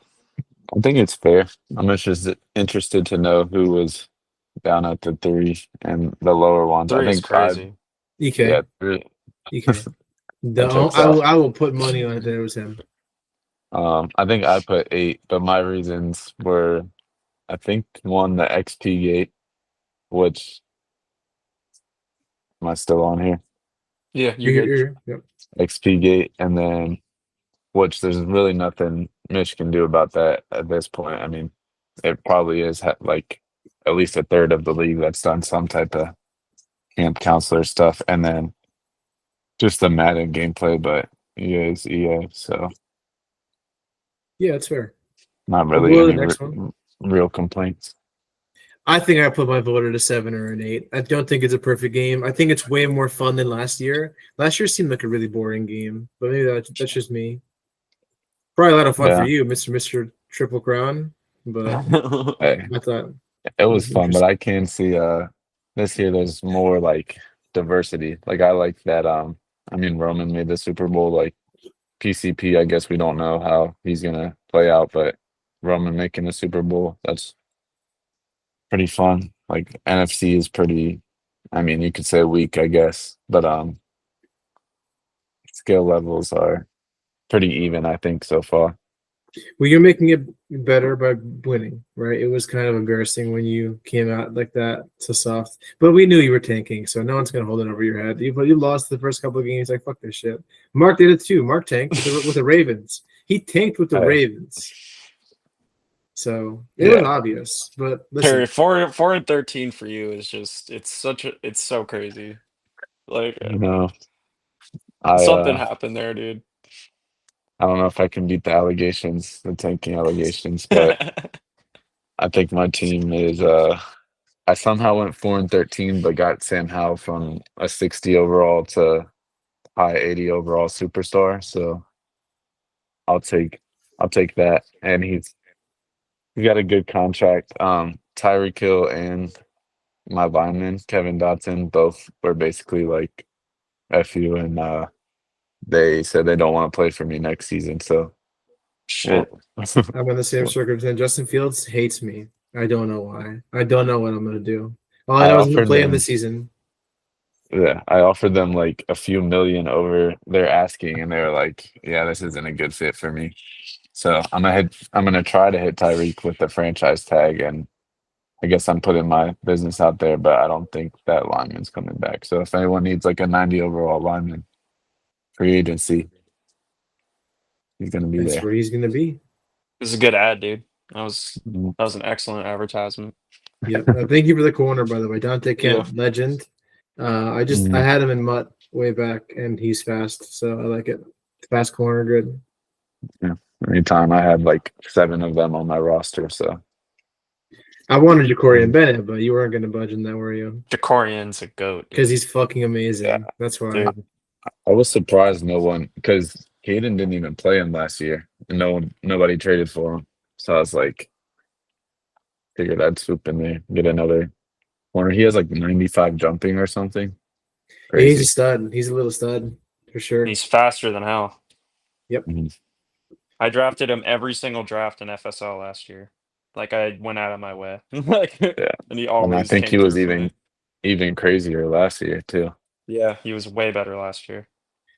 [SPEAKER 3] think it's fair. I'm just interested to know who was down at the 3 and the lower ones.
[SPEAKER 2] 3
[SPEAKER 3] I
[SPEAKER 2] is
[SPEAKER 3] think
[SPEAKER 2] crazy.
[SPEAKER 3] EK. Yeah, 3.
[SPEAKER 1] EK. I will put money on it that it was him.
[SPEAKER 3] I think I put 8, but my reasons were, I think, one, the XP gate, which, am I still on here?
[SPEAKER 2] Yeah, you're good.
[SPEAKER 1] Yep.
[SPEAKER 3] XP gate, and then, which there's really nothing Mitch can do about that at this point. I mean, it probably is like at least a third of the league that's done some type of camp counselor stuff, and then just the Madden gameplay, but EA is EA, so
[SPEAKER 1] yeah, it's fair.
[SPEAKER 3] Not really any real complaints.
[SPEAKER 1] I think I put my vote at a 7 or an 8. I don't think it's a perfect game. I think it's way more fun than last year. Last year seemed like a really boring game, but maybe that's just me. Probably a lot of fun for you, Mr. Triple Crown. But
[SPEAKER 3] hey,
[SPEAKER 1] I thought
[SPEAKER 3] it was fun, but I can see this year there's more like diversity. Like I like that I mean Roman made the Super Bowl, like PCP, I guess we don't know how he's gonna play out, but Roman making the Super Bowl, that's pretty fun. Like NFC is pretty, I mean, you could say weak, I guess, but skill levels are pretty even, I think, so far.
[SPEAKER 1] Well, you're making it better by winning, right? It was kind of embarrassing when you came out like that, so soft. But we knew you were tanking, so no one's gonna hold it over your head. You lost the first couple of games, like fuck this shit. Mark did it too. Mark tanked with the Ravens. He tanked with the
[SPEAKER 3] Hey.
[SPEAKER 1] Ravens. So it was obvious. But listen,
[SPEAKER 2] Terry, 4-13 for you is just it's so crazy. Like
[SPEAKER 3] You know, I
[SPEAKER 2] something happened there, dude.
[SPEAKER 3] I don't know if I can beat the allegations, the tanking allegations, but I think my team is I somehow went 4-13, but got Sam Howell from a 60 overall to high 80 overall superstar. So I'll take that. And he got a good contract. Tyreek Hill and my lineman, Kevin Dotson, both were basically like F you, and they said they don't want to play for me next season. So
[SPEAKER 2] Shit.
[SPEAKER 1] I'm in the same circumstance. Justin Fields hates me. I don't know why. I don't know what I'm gonna do. All I
[SPEAKER 3] I
[SPEAKER 1] know is I'm gonna
[SPEAKER 3] offered
[SPEAKER 1] play him
[SPEAKER 3] them
[SPEAKER 1] this season.
[SPEAKER 3] Yeah, I offered them like a few million over their asking, and they were like, "Yeah, this isn't a good fit for me." So I'm gonna try to hit Tyreek with the franchise tag, and I guess I'm putting my business out there, but I don't think that lineman's coming back. So if anyone needs like a 90 overall lineman, free agency, he's gonna be
[SPEAKER 1] That's
[SPEAKER 3] there.
[SPEAKER 1] where he's gonna be.
[SPEAKER 2] This is a good ad, dude. That was
[SPEAKER 3] Mhm.
[SPEAKER 2] an excellent advertisement.
[SPEAKER 1] Yep. Thank you for the corner, by the way. Dante
[SPEAKER 2] Yeah.
[SPEAKER 1] Kent, legend. I
[SPEAKER 3] Mhm.
[SPEAKER 1] had him in Mutt way back, and he's fast, so I like it. Fast corner, good.
[SPEAKER 3] Yeah. Anytime I had like 7 of them on my roster, so
[SPEAKER 1] I wanted Ja'Cory and
[SPEAKER 3] Mhm.
[SPEAKER 1] Bennett, but you weren't gonna budge in that, were you?
[SPEAKER 2] Jacorian's a goat,
[SPEAKER 1] Because
[SPEAKER 2] dude.
[SPEAKER 1] he's fucking
[SPEAKER 3] yeah,
[SPEAKER 1] amazing. That's why.
[SPEAKER 2] Dude.
[SPEAKER 3] I was surprised no one because Caden didn't even play him last year, and nobody traded for him. So I was like, figured I'd swoop in there, get another corner. He has like 95 jumping or something.
[SPEAKER 1] Yeah, he's a
[SPEAKER 3] Crazy.
[SPEAKER 1] stud. He's a little stud for sure.
[SPEAKER 2] He's faster than hell.
[SPEAKER 1] Yep.
[SPEAKER 3] Mhm.
[SPEAKER 2] I drafted him every single draft in FSL last year. Like I went out of my way. Like
[SPEAKER 3] Yeah,
[SPEAKER 2] and he
[SPEAKER 3] and I
[SPEAKER 2] always
[SPEAKER 3] think
[SPEAKER 2] came
[SPEAKER 3] he was
[SPEAKER 2] through for me.
[SPEAKER 3] even crazier last year too.
[SPEAKER 2] Yeah, he was way better last year.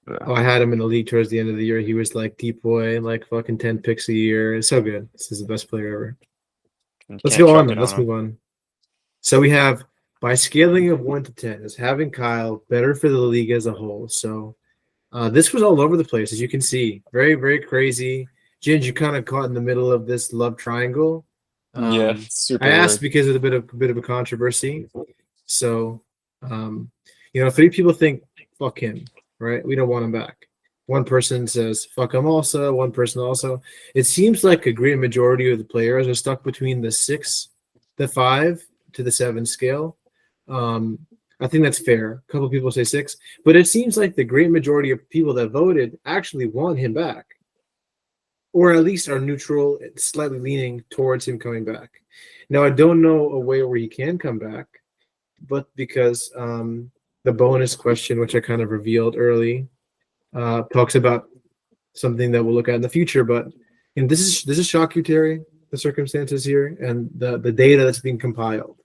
[SPEAKER 3] Yeah.
[SPEAKER 1] Oh, I had him in the league towards the end of the year. He was like deep boy, like fucking 10 picks a year. It's so good. This is the best player ever.
[SPEAKER 2] You
[SPEAKER 1] Let's
[SPEAKER 2] can't
[SPEAKER 1] go on
[SPEAKER 2] chuck
[SPEAKER 1] then.
[SPEAKER 2] it
[SPEAKER 1] Let's
[SPEAKER 2] on him.
[SPEAKER 1] move on. So we have by scaling of 1 to 10 is having Kyle better for the league as a whole. So this was all over the place, as you can see. Very, very crazy. Ginge, you kind of caught in the middle of this love triangle.
[SPEAKER 2] Yeah,
[SPEAKER 1] I
[SPEAKER 2] super
[SPEAKER 1] asked
[SPEAKER 2] weird.
[SPEAKER 1] because of a bit of a controversy. So, you know, 3 people think fuck him, right? We don't want him back. One person says fuck him also. One person also. It seems like a great majority of the players are stuck between the 6, the 5 to the 7 scale. Um, I think that's fair. A couple of people say 6, but it seems like the great majority of people that voted actually want him back, or at least are neutral, slightly leaning towards him coming back. Now, I don't know a way where he can come back, but because the bonus question, which I kind of revealed early, talks about something that we'll look at in the future. But this is shock you, Terry, the circumstances here and the data that's being compiled.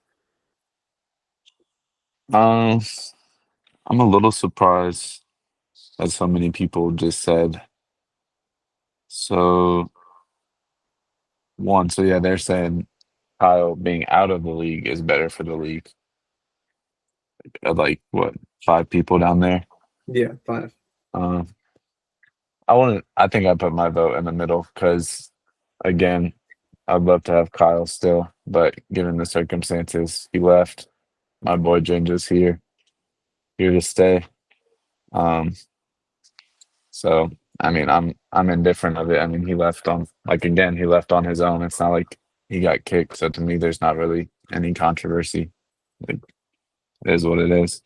[SPEAKER 3] Um, I'm a little surprised that so many people just said so. So yeah, they're saying Kyle being out of the league is better for the league. Like what, 5 people down there?
[SPEAKER 1] Yeah, 5.
[SPEAKER 3] Um, I think I put my vote in the middle because, again, I'd love to have Kyle still, but given the circumstances, he left. My boy Ginger's here to stay. Um, so I mean, I'm indifferent of it. I mean, he left on he left on his own. It's not like he got kicked. So to me, there's not really any controversy. Like, it is what it is.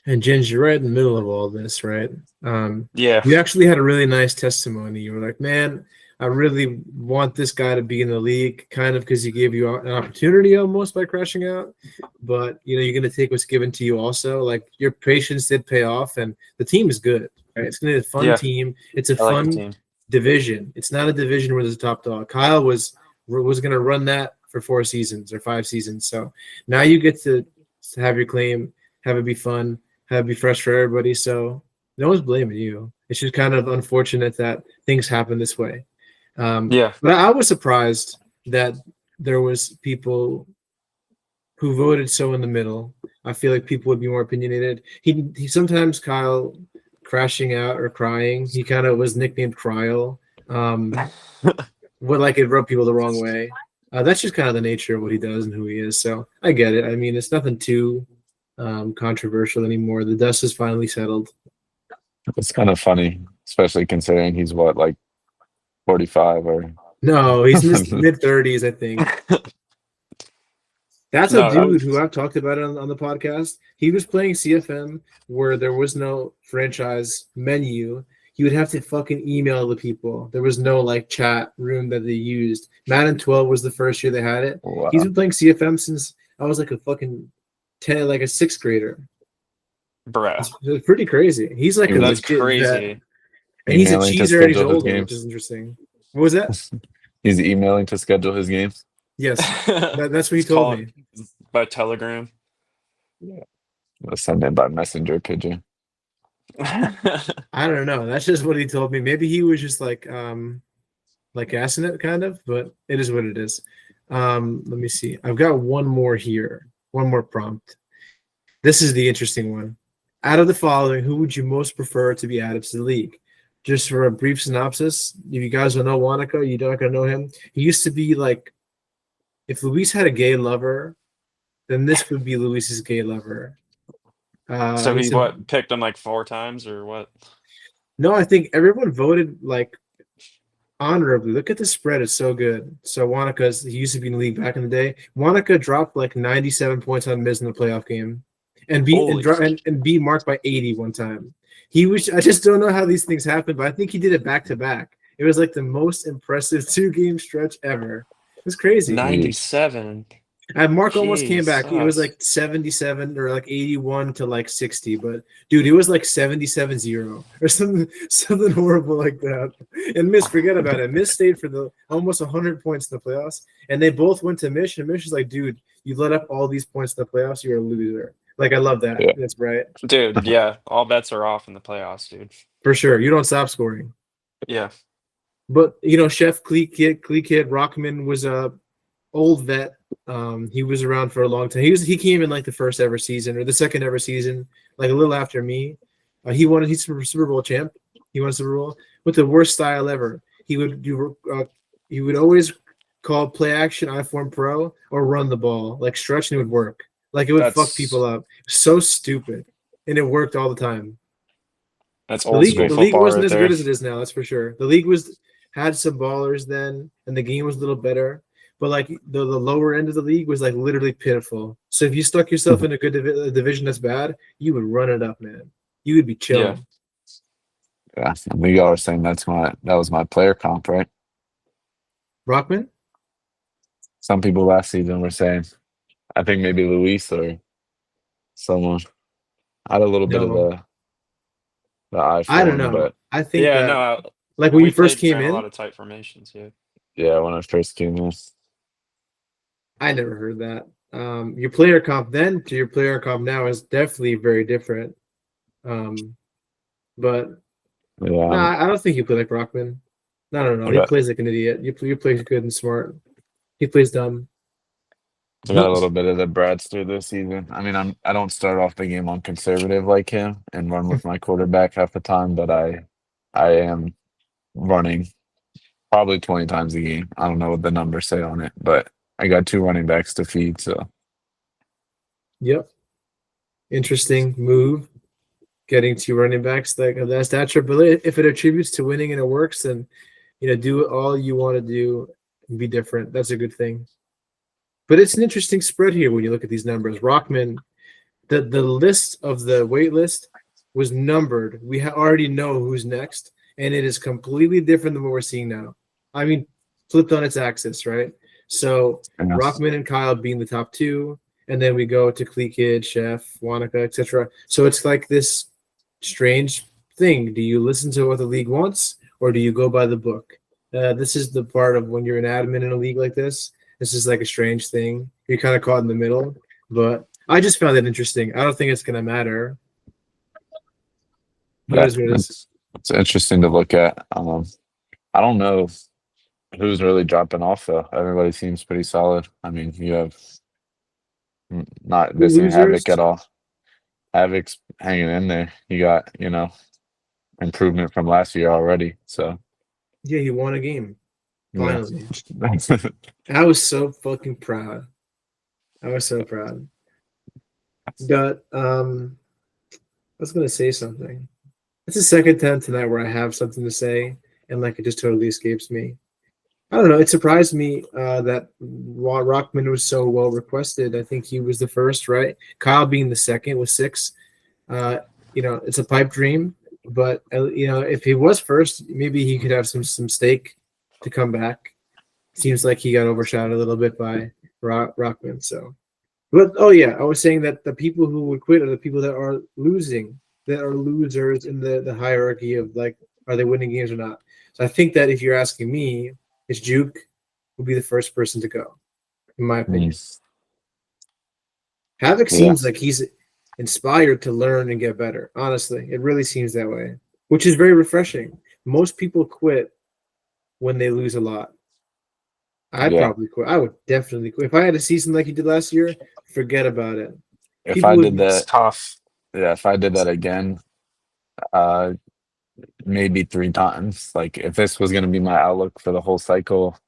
[SPEAKER 1] And Ginge, you're right in the middle of all this, right?
[SPEAKER 2] Yeah.
[SPEAKER 1] You actually had a really nice testimony. You were like, man, I really want this guy to be in the league, kind of because he gave you an opportunity almost by crashing out. But, you know, you're going to take what's given to you also. Like, your patience did pay off, and the team is good, right? It's going to be a fun
[SPEAKER 2] Yeah.
[SPEAKER 1] team. It's a
[SPEAKER 2] I like the
[SPEAKER 1] fun
[SPEAKER 2] team.
[SPEAKER 1] division. It's not a division where there's a top dog. Kyle was going to run that for 4 seasons or 5 seasons. So now you get to have your claim, have it be fun, have it be fresh for everybody. So No one's blaming you. It's just kind of unfortunate that things happen this way.
[SPEAKER 2] Yeah.
[SPEAKER 1] But I was surprised that there was people who voted so in the middle. I feel like people would be more opinionated. He sometimes Kyle crashing out or crying. He kind of was nicknamed Kryl. What like it rubbed people the wrong way. That's just kind of the nature of what he does and who he is. So I get it. I mean, it's nothing too controversial anymore. The dust is finally settled.
[SPEAKER 3] It's kind of funny, especially considering he's what, like 45 or
[SPEAKER 1] No, he's in his mid 30s, I think. That's a
[SPEAKER 2] No, that
[SPEAKER 1] dude who
[SPEAKER 2] was
[SPEAKER 1] I've talked about it on the podcast. He was playing CFM where there was no franchise menu. He would have to fucking email the people. There was no like chat room that they used. Madden 12 was the first year they had it. He's
[SPEAKER 3] wow.
[SPEAKER 1] been playing CFM since I was like a fucking 10, like a sixth grader.
[SPEAKER 2] bruh.
[SPEAKER 1] It's pretty crazy. He's like
[SPEAKER 3] He
[SPEAKER 1] a
[SPEAKER 3] was
[SPEAKER 2] That's
[SPEAKER 3] just
[SPEAKER 1] legit vet.
[SPEAKER 2] crazy.
[SPEAKER 1] And he's a
[SPEAKER 3] emailing to
[SPEAKER 1] cheeser and he's
[SPEAKER 3] schedule his
[SPEAKER 1] older, which is
[SPEAKER 3] games.
[SPEAKER 1] interesting. What was that?
[SPEAKER 3] He's emailing to schedule his games.
[SPEAKER 1] Yes. That's what he
[SPEAKER 2] He's
[SPEAKER 1] told
[SPEAKER 2] calling
[SPEAKER 1] me.
[SPEAKER 2] by telegram.
[SPEAKER 3] Let's send it by messenger pigeon.
[SPEAKER 1] I don't know. That's just what he told me. Maybe he was just like gassing it kind of, but it is what it is. Let me see. I've got one more here. One more prompt. This is the interesting one. Out of the following, who would you most prefer to be added to the league? Just for a brief synopsis, if you guys don't know Wanaka, you're not gonna know him. He used to be like, if Luis had a gay lover, then this would be Luis's gay lover.
[SPEAKER 2] So he
[SPEAKER 1] He's a
[SPEAKER 2] what picked him like 4 times or what?
[SPEAKER 1] No, I think everyone voted like honorably. Look at the spread; it's so good. So Wanaka's he used to be in the league back in the day. Wanaka dropped like 97 points on Miz in the playoff game, and
[SPEAKER 2] Holy
[SPEAKER 1] beat Mark by 80 one time. He was. I just don't know how these things happen, but I think he did it back to back. It was like the most impressive 2-game stretch ever. It was crazy.
[SPEAKER 2] 97.
[SPEAKER 1] And Mark almost came
[SPEAKER 2] Jeez,
[SPEAKER 1] back. It was
[SPEAKER 2] sucks.
[SPEAKER 1] like 77 or like 81 to like 60, but dude, it was like 77-0 or something horrible like that. And Miss, forget about it. Miss stayed for the almost 100 points in the playoffs, and they both went to Mish, and Mish is like, dude, you let up all these points in the playoffs, you're a loser. Like, I love that.
[SPEAKER 3] Yeah.
[SPEAKER 1] That's right.
[SPEAKER 2] Dude, yeah, all bets are off in the playoffs, dude.
[SPEAKER 1] For sure. You don't stop scoring.
[SPEAKER 2] Yeah.
[SPEAKER 1] But Chef Klee Kid, Rockman was a old vet. He was around for a long time. He came in like the first ever season or the second ever season, like a little after me. He's Super Bowl champ. He won Super Bowl with the worst style ever. He would always call play action, I form pro, or run the ball like stretch, and it would work. Like it would fuck people
[SPEAKER 2] That's
[SPEAKER 1] up. So stupid, and it worked all the time.
[SPEAKER 2] that's
[SPEAKER 1] The
[SPEAKER 2] old
[SPEAKER 1] league
[SPEAKER 2] school
[SPEAKER 1] the league
[SPEAKER 2] football
[SPEAKER 1] wasn't
[SPEAKER 2] right
[SPEAKER 1] as
[SPEAKER 2] there.
[SPEAKER 1] good as it is now. That's for sure. The league had some ballers then, and the game was a little better. But like the lower end of the league was like literally pitiful. So if you stuck yourself in a good division that's bad, you would run it up, man. You would be
[SPEAKER 2] Yeah.
[SPEAKER 1] chilling.
[SPEAKER 3] Yeah, I think y'all are saying that was my player comp, right?
[SPEAKER 1] Rockman?
[SPEAKER 3] Some people last season were saying, I think maybe Luis or someone. I had a little bit of
[SPEAKER 1] No,
[SPEAKER 3] the eye for
[SPEAKER 1] I don't
[SPEAKER 3] him,
[SPEAKER 1] know.
[SPEAKER 3] but
[SPEAKER 1] I think
[SPEAKER 2] Yeah,
[SPEAKER 1] that
[SPEAKER 2] no,
[SPEAKER 1] like
[SPEAKER 2] when
[SPEAKER 1] when you
[SPEAKER 2] we
[SPEAKER 1] first
[SPEAKER 2] played,
[SPEAKER 1] came
[SPEAKER 2] ran a lot
[SPEAKER 1] in,
[SPEAKER 2] of tight formations, yeah.
[SPEAKER 3] yeah, when I first came in,
[SPEAKER 1] I never heard that. Your player comp then to your player comp now is definitely very different. But
[SPEAKER 3] yeah,
[SPEAKER 1] nah, I don't think you play like Rockman. No.
[SPEAKER 3] I
[SPEAKER 1] He
[SPEAKER 3] got
[SPEAKER 1] plays like an idiot. You play good and smart. He plays dumb.
[SPEAKER 3] I got a little bit of the Bradster this season. I mean, I don't start off the game on conservative like him and run with my quarterback half the time, but I am running probably 20 times a game. I don't know what the numbers say on it, but I got 2 running backs to feed, so
[SPEAKER 1] Yep. Interesting move. Getting two running backs like of that stature. But if it attributes to winning and it works, then do all you want to do and be different. That's a good thing. But it's an interesting spread here when you look at these numbers. Rockman, the list of the wait list was numbered. We already know who's next, and it is completely different than what we're seeing now. I mean, flipped on its axis, right? So
[SPEAKER 3] yeah.
[SPEAKER 1] Rockman and Kyle being the top two, and then we go to Klee Kid, Chef, Wanaka, etc. So it's like this strange thing. Do you listen to what the league wants, or do you go by the book? This is the part of when you're an admin in a league like this. This is like a strange thing. You're kind of caught in the middle, but I just found it interesting. I don't think it's going to matter. It is what it is.
[SPEAKER 3] It's interesting to look at. I don't know who's really dropping off though. Everybody seems pretty solid. I mean, you have not
[SPEAKER 1] The
[SPEAKER 3] missing
[SPEAKER 1] losers,
[SPEAKER 3] Havoc at all. Havoc's hanging in there. You got, improvement from last year already. So
[SPEAKER 1] yeah, he won a game
[SPEAKER 3] yeah.
[SPEAKER 1] finally. I was so fucking proud. I was so proud. But I was gonna say something. It's the second time tonight where I have something to say, and like it just totally escapes me. I don't know. It surprised me that Rockman was so well requested. I think he was the first, right? Kyle being the second with 6. Uh, it's a pipe dream, but if he was first, maybe he could have some stake to come back. Seems like he got overshadowed a little bit by Rockman. So, but oh yeah, I was saying that the people who would quit are the people that are losing, that are losers in the hierarchy of like, are they winning games or not? So I think that if you're asking me, is Juke will be the first person to go, in my opinion. Havoc seems like he's inspired to learn and get better. Honestly, it really seems that way, which is very refreshing. Most people quit when they lose a lot. I'd probably quit. I would definitely quit. If I had a season like he did last year, forget about it.
[SPEAKER 3] If I did
[SPEAKER 2] It's
[SPEAKER 3] that,
[SPEAKER 2] tough.
[SPEAKER 3] if I did that again, maybe 3 times. Like if this was gonna be my outlook for the whole cycle,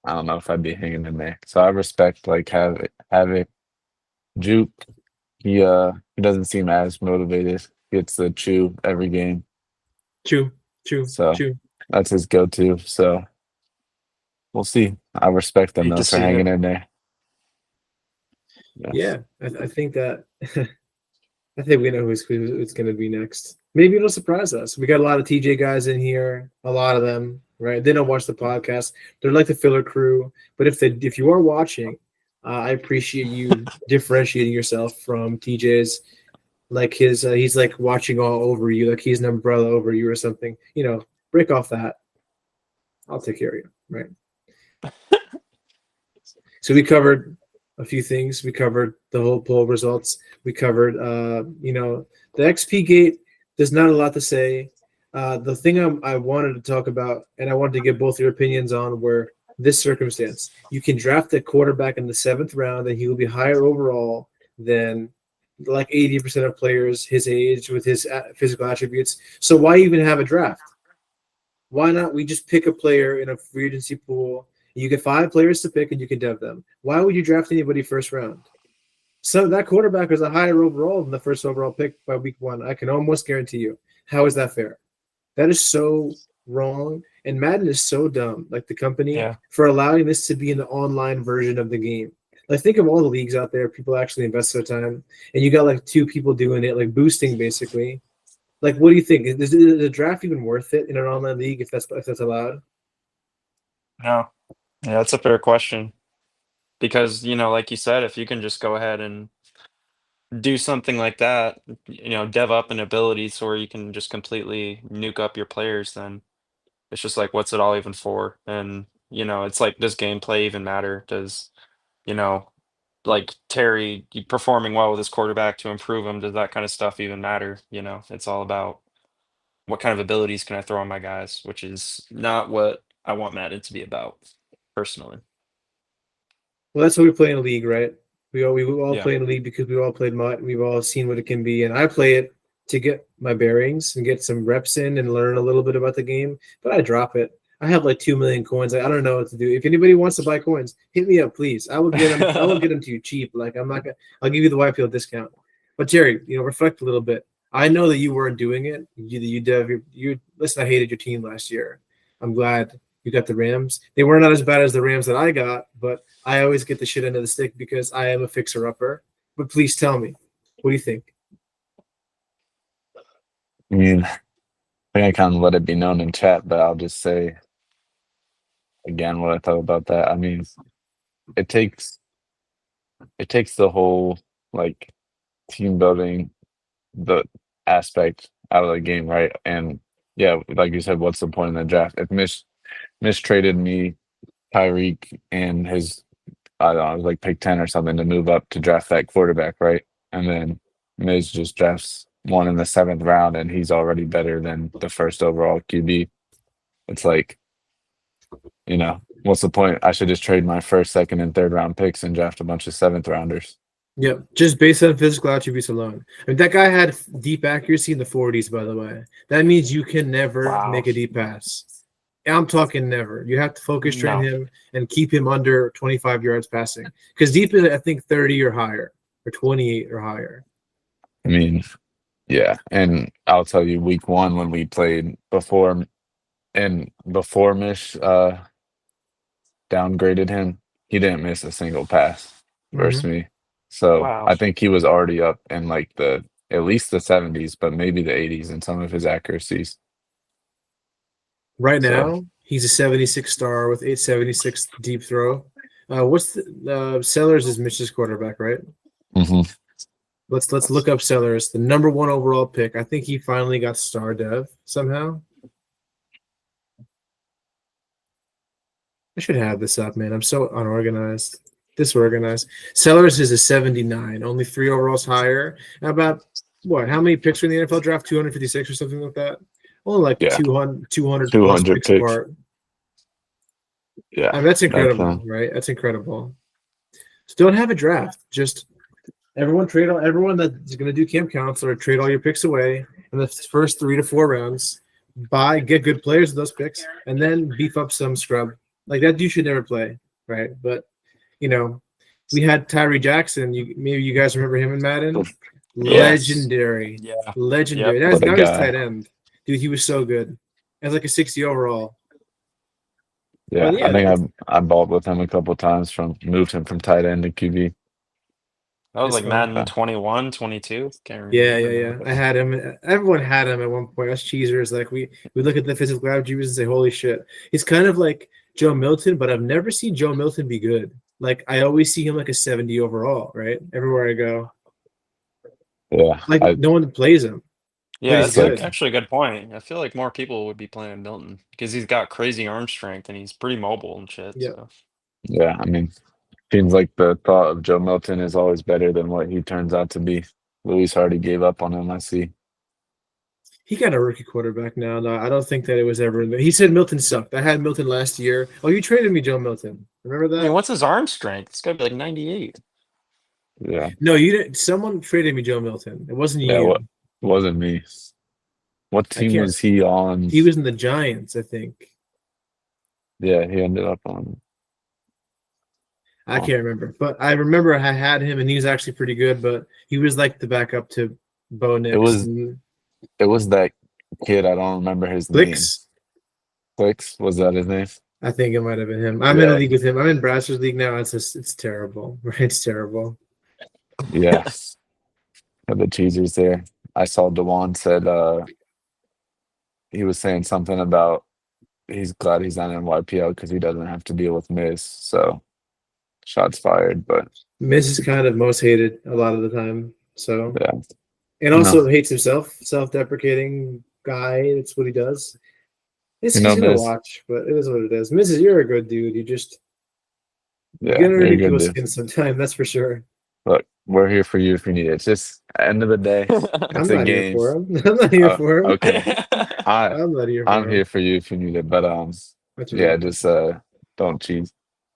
[SPEAKER 3] I don't know if I'd be hanging in there. So I respect like Havoc, Juke. He doesn't seem as motivated. Gets the chew every game.
[SPEAKER 1] True.
[SPEAKER 3] So that's his go-to. So we'll see. I respect them
[SPEAKER 2] Hate
[SPEAKER 3] though
[SPEAKER 2] to
[SPEAKER 3] for
[SPEAKER 2] see
[SPEAKER 3] hanging
[SPEAKER 2] it.
[SPEAKER 3] in there.
[SPEAKER 1] Yeah, I think that I think we know who's going to be next. Maybe it'll surprise us. We got a lot of TJ guys in here, a lot of them, right? They don't watch the podcast. They're like the filler crew. But if you are watching, I appreciate you differentiating yourself from TJ's. Like he's like watching all over you, like he's an umbrella over you or something. Break off that. I'll take care of you, right? So we covered a few things. We covered the whole poll results. We covered, the XP gate. There's not a lot to say. The thing I wanted to talk about, and I wanted to get both your opinions on, were this circumstance. You can draft a quarterback in the 7th round, and he will be higher overall than like 80% of players his age with his physical attributes. So why even have a draft? Why not we just pick a player in a free agency pool? You get 5 players to pick, and you can dev them. Why would you draft anybody first round? So that quarterback is a higher overall than the first overall pick by week 1. I can almost guarantee you. How is that fair? That is so wrong. And Madden is so dumb, like the company, for allowing this to be an online version of the game. Like, think of all the leagues out there. People actually invest their time. And you got like 2 people doing it, like boosting basically. Like, what do you think? Is the draft even worth it in an online league if that's allowed?
[SPEAKER 2] No. Yeah, that's a fair question. Because, like you said, if you can just go ahead and do something like that, dev up an ability so where you can just completely nuke up your players, then it's just like, what's it all even for? And, it's like, does gameplay even matter? Does, you know, like Terry performing well with his quarterback to improve him, does that kind of stuff even matter? It's all about what kind of abilities can I throw on my guys, which is not what I want Madden to be about, personally.
[SPEAKER 1] Well, that's what we play in a league, right? We all
[SPEAKER 2] Yeah.
[SPEAKER 1] play in a league because we all played MUT. We've all seen what it can be, and I play it to get my bearings and get some reps in and learn a little bit about the game. But I drop it. I have like 2 million coins. I don't know what to do. If anybody wants to buy coins, hit me up, please. I will get them. I will get them to you cheap. Like, I'm not gonna. I'll give you the YPL discount. But Jerry, reflect a little bit. I know that you weren't doing it. You dev. You listen. I hated your team last year. I'm glad you got the Rams. They were not as bad as the Rams that I got, but I always get the shit end of the stick because I am a fixer-upper. But please tell me, what do you think?
[SPEAKER 3] I mean, I think I kind of let it be known in chat, but I'll just say again what I thought about that. I mean, it takes the whole like team building the aspect out of the game, right? And yeah, like you said, what's the point in the draft? If Mish traded me Tyreek and his I don't know, it was like pick 10 or something to move up to draft that quarterback, right? And then Miz just drafts one in the 7th round, and he's already better than the first overall QB. It's like, what's the point? I should just trade my first, second, and third round picks and draft a bunch of 7th rounders.
[SPEAKER 1] Yep, just based on physical attributes alone. I mean, that guy had deep accuracy in the 40s, by the way. That means you can never
[SPEAKER 2] Wow.
[SPEAKER 1] make a deep pass. I'm talking never. You have to focus train
[SPEAKER 2] No.
[SPEAKER 1] him and keep him under 25 yards passing. Because deep is, I think, 30 or higher, or 28 or higher.
[SPEAKER 3] I mean, yeah. And I'll tell you, week 1 when we played before Mish downgraded him, he didn't miss a single pass versus me. So
[SPEAKER 2] Wow.
[SPEAKER 3] I think he was already up in like at least the 70s, but maybe the 80s in some of his accuracies.
[SPEAKER 1] Right
[SPEAKER 3] So-
[SPEAKER 1] now, he's a 76 star with 876 deep throw. What's the Sellers is Mitch's quarterback, right?
[SPEAKER 3] Mhm.
[SPEAKER 1] Let's look up Sellers, the number 1 overall pick. I think he finally got star dev somehow. I should have this up, man. I'm so unorganized, disorganized. Sellers is a 79, only 3 overalls higher. About what? How many picks were in the NFL draft? 256 or something like that. Only like
[SPEAKER 3] Yeah.
[SPEAKER 1] 200 plus
[SPEAKER 3] 200
[SPEAKER 1] picks
[SPEAKER 3] picks.
[SPEAKER 1] apart.
[SPEAKER 3] Yeah.
[SPEAKER 1] I mean, that's incredible, right? That's incredible. So don't have a draft. Just everyone that's going to do camp counselor, trade all your picks away in the first 3 to 4 rounds. Get good players with those picks, and then beef up some scrub. Like that dude should never play, right? But we had Tyree Jackson. Maybe you guys remember him in Madden.
[SPEAKER 2] Yes.
[SPEAKER 1] Legendary,
[SPEAKER 2] Yeah.
[SPEAKER 1] legendary.
[SPEAKER 2] Yep.
[SPEAKER 3] What a
[SPEAKER 1] That was
[SPEAKER 3] guy.
[SPEAKER 1] tight end, dude. He was so good. As like a 60 overall.
[SPEAKER 3] Yeah,
[SPEAKER 1] Well, yeah,
[SPEAKER 3] I think I balled with him a couple times moved him from tight end to QB.
[SPEAKER 2] That was
[SPEAKER 1] It's
[SPEAKER 2] like
[SPEAKER 1] fun.
[SPEAKER 2] Madden 21, 22. Can't
[SPEAKER 1] Yeah.
[SPEAKER 2] remember now.
[SPEAKER 1] I had him. Everyone had him at one point. Us cheesers, like we look at the physical attributes and say, "Holy shit!" He's kind of like Joe Milton, but I've never seen Joe Milton be good. Like I always see him like a 70 overall, right? Everywhere I go,
[SPEAKER 3] Yeah,
[SPEAKER 1] like no one plays him.
[SPEAKER 2] Yeah,
[SPEAKER 1] he's
[SPEAKER 2] that's
[SPEAKER 1] good.
[SPEAKER 2] actually a good point. I feel like more people would be playing Milton because he's got crazy arm strength and he's pretty mobile and shit.
[SPEAKER 1] Yeah.
[SPEAKER 2] So.
[SPEAKER 3] yeah. I mean, seems like the thought of Joe Milton is always better than what he turns out to be. Luis Hardy gave up on him. I see.
[SPEAKER 1] He got a rookie quarterback now. No, I don't think that it was ever. He said Milton sucked. I had Milton last year. Oh, you traded me Joe Milton. Remember
[SPEAKER 2] I
[SPEAKER 1] that?
[SPEAKER 2] mean, what's his arm strength? It's got to be like 98.
[SPEAKER 3] Yeah,
[SPEAKER 1] No, you didn't. Someone traded me Joe Milton. It wasn't
[SPEAKER 3] yeah.
[SPEAKER 1] you.
[SPEAKER 3] What wasn't me? What
[SPEAKER 1] I
[SPEAKER 3] team
[SPEAKER 1] can't-
[SPEAKER 3] was he on?
[SPEAKER 1] He was in the Giants, I think.
[SPEAKER 3] Yeah, he ended up on.
[SPEAKER 1] I can't remember, but I remember I had him, and he was actually pretty good. But he was like the backup to Bo Nix.
[SPEAKER 3] It was that kid. I don't remember his
[SPEAKER 1] Blix.
[SPEAKER 3] name. Clicks, was that his name?
[SPEAKER 1] I think it might have been him. I'm in a
[SPEAKER 3] Yeah.
[SPEAKER 1] league with him. I'm in Bradford's league now. It's terrible. Right? It's terrible.
[SPEAKER 3] Yeah, the cheesers there. I saw Dewan said he was saying something about he's glad he's not in YPL because he doesn't have to deal with Miz. So shots fired, but
[SPEAKER 1] Miz is kind of most hated a lot of the time. So
[SPEAKER 3] yeah,
[SPEAKER 1] and also hates himself, self-deprecating guy. That's what he does. It's easy to
[SPEAKER 3] Miz.
[SPEAKER 1] watch, but it is what it is. Mrs. You're a good dude. You just
[SPEAKER 3] yeah,
[SPEAKER 1] get
[SPEAKER 3] you're
[SPEAKER 1] underneath
[SPEAKER 3] good,
[SPEAKER 1] people's
[SPEAKER 3] dude.
[SPEAKER 1] skin sometime. That's for sure.
[SPEAKER 3] Look, we're here for you if you need it. It's just end of the day,
[SPEAKER 1] I'm
[SPEAKER 3] it's a
[SPEAKER 1] not here
[SPEAKER 3] game.
[SPEAKER 1] for him. I'm not here for him.
[SPEAKER 3] Okay,
[SPEAKER 1] I'm not here for
[SPEAKER 3] I'm
[SPEAKER 1] him.
[SPEAKER 3] here for you if you need it. But
[SPEAKER 1] That's
[SPEAKER 3] yeah,
[SPEAKER 1] right.
[SPEAKER 3] just don't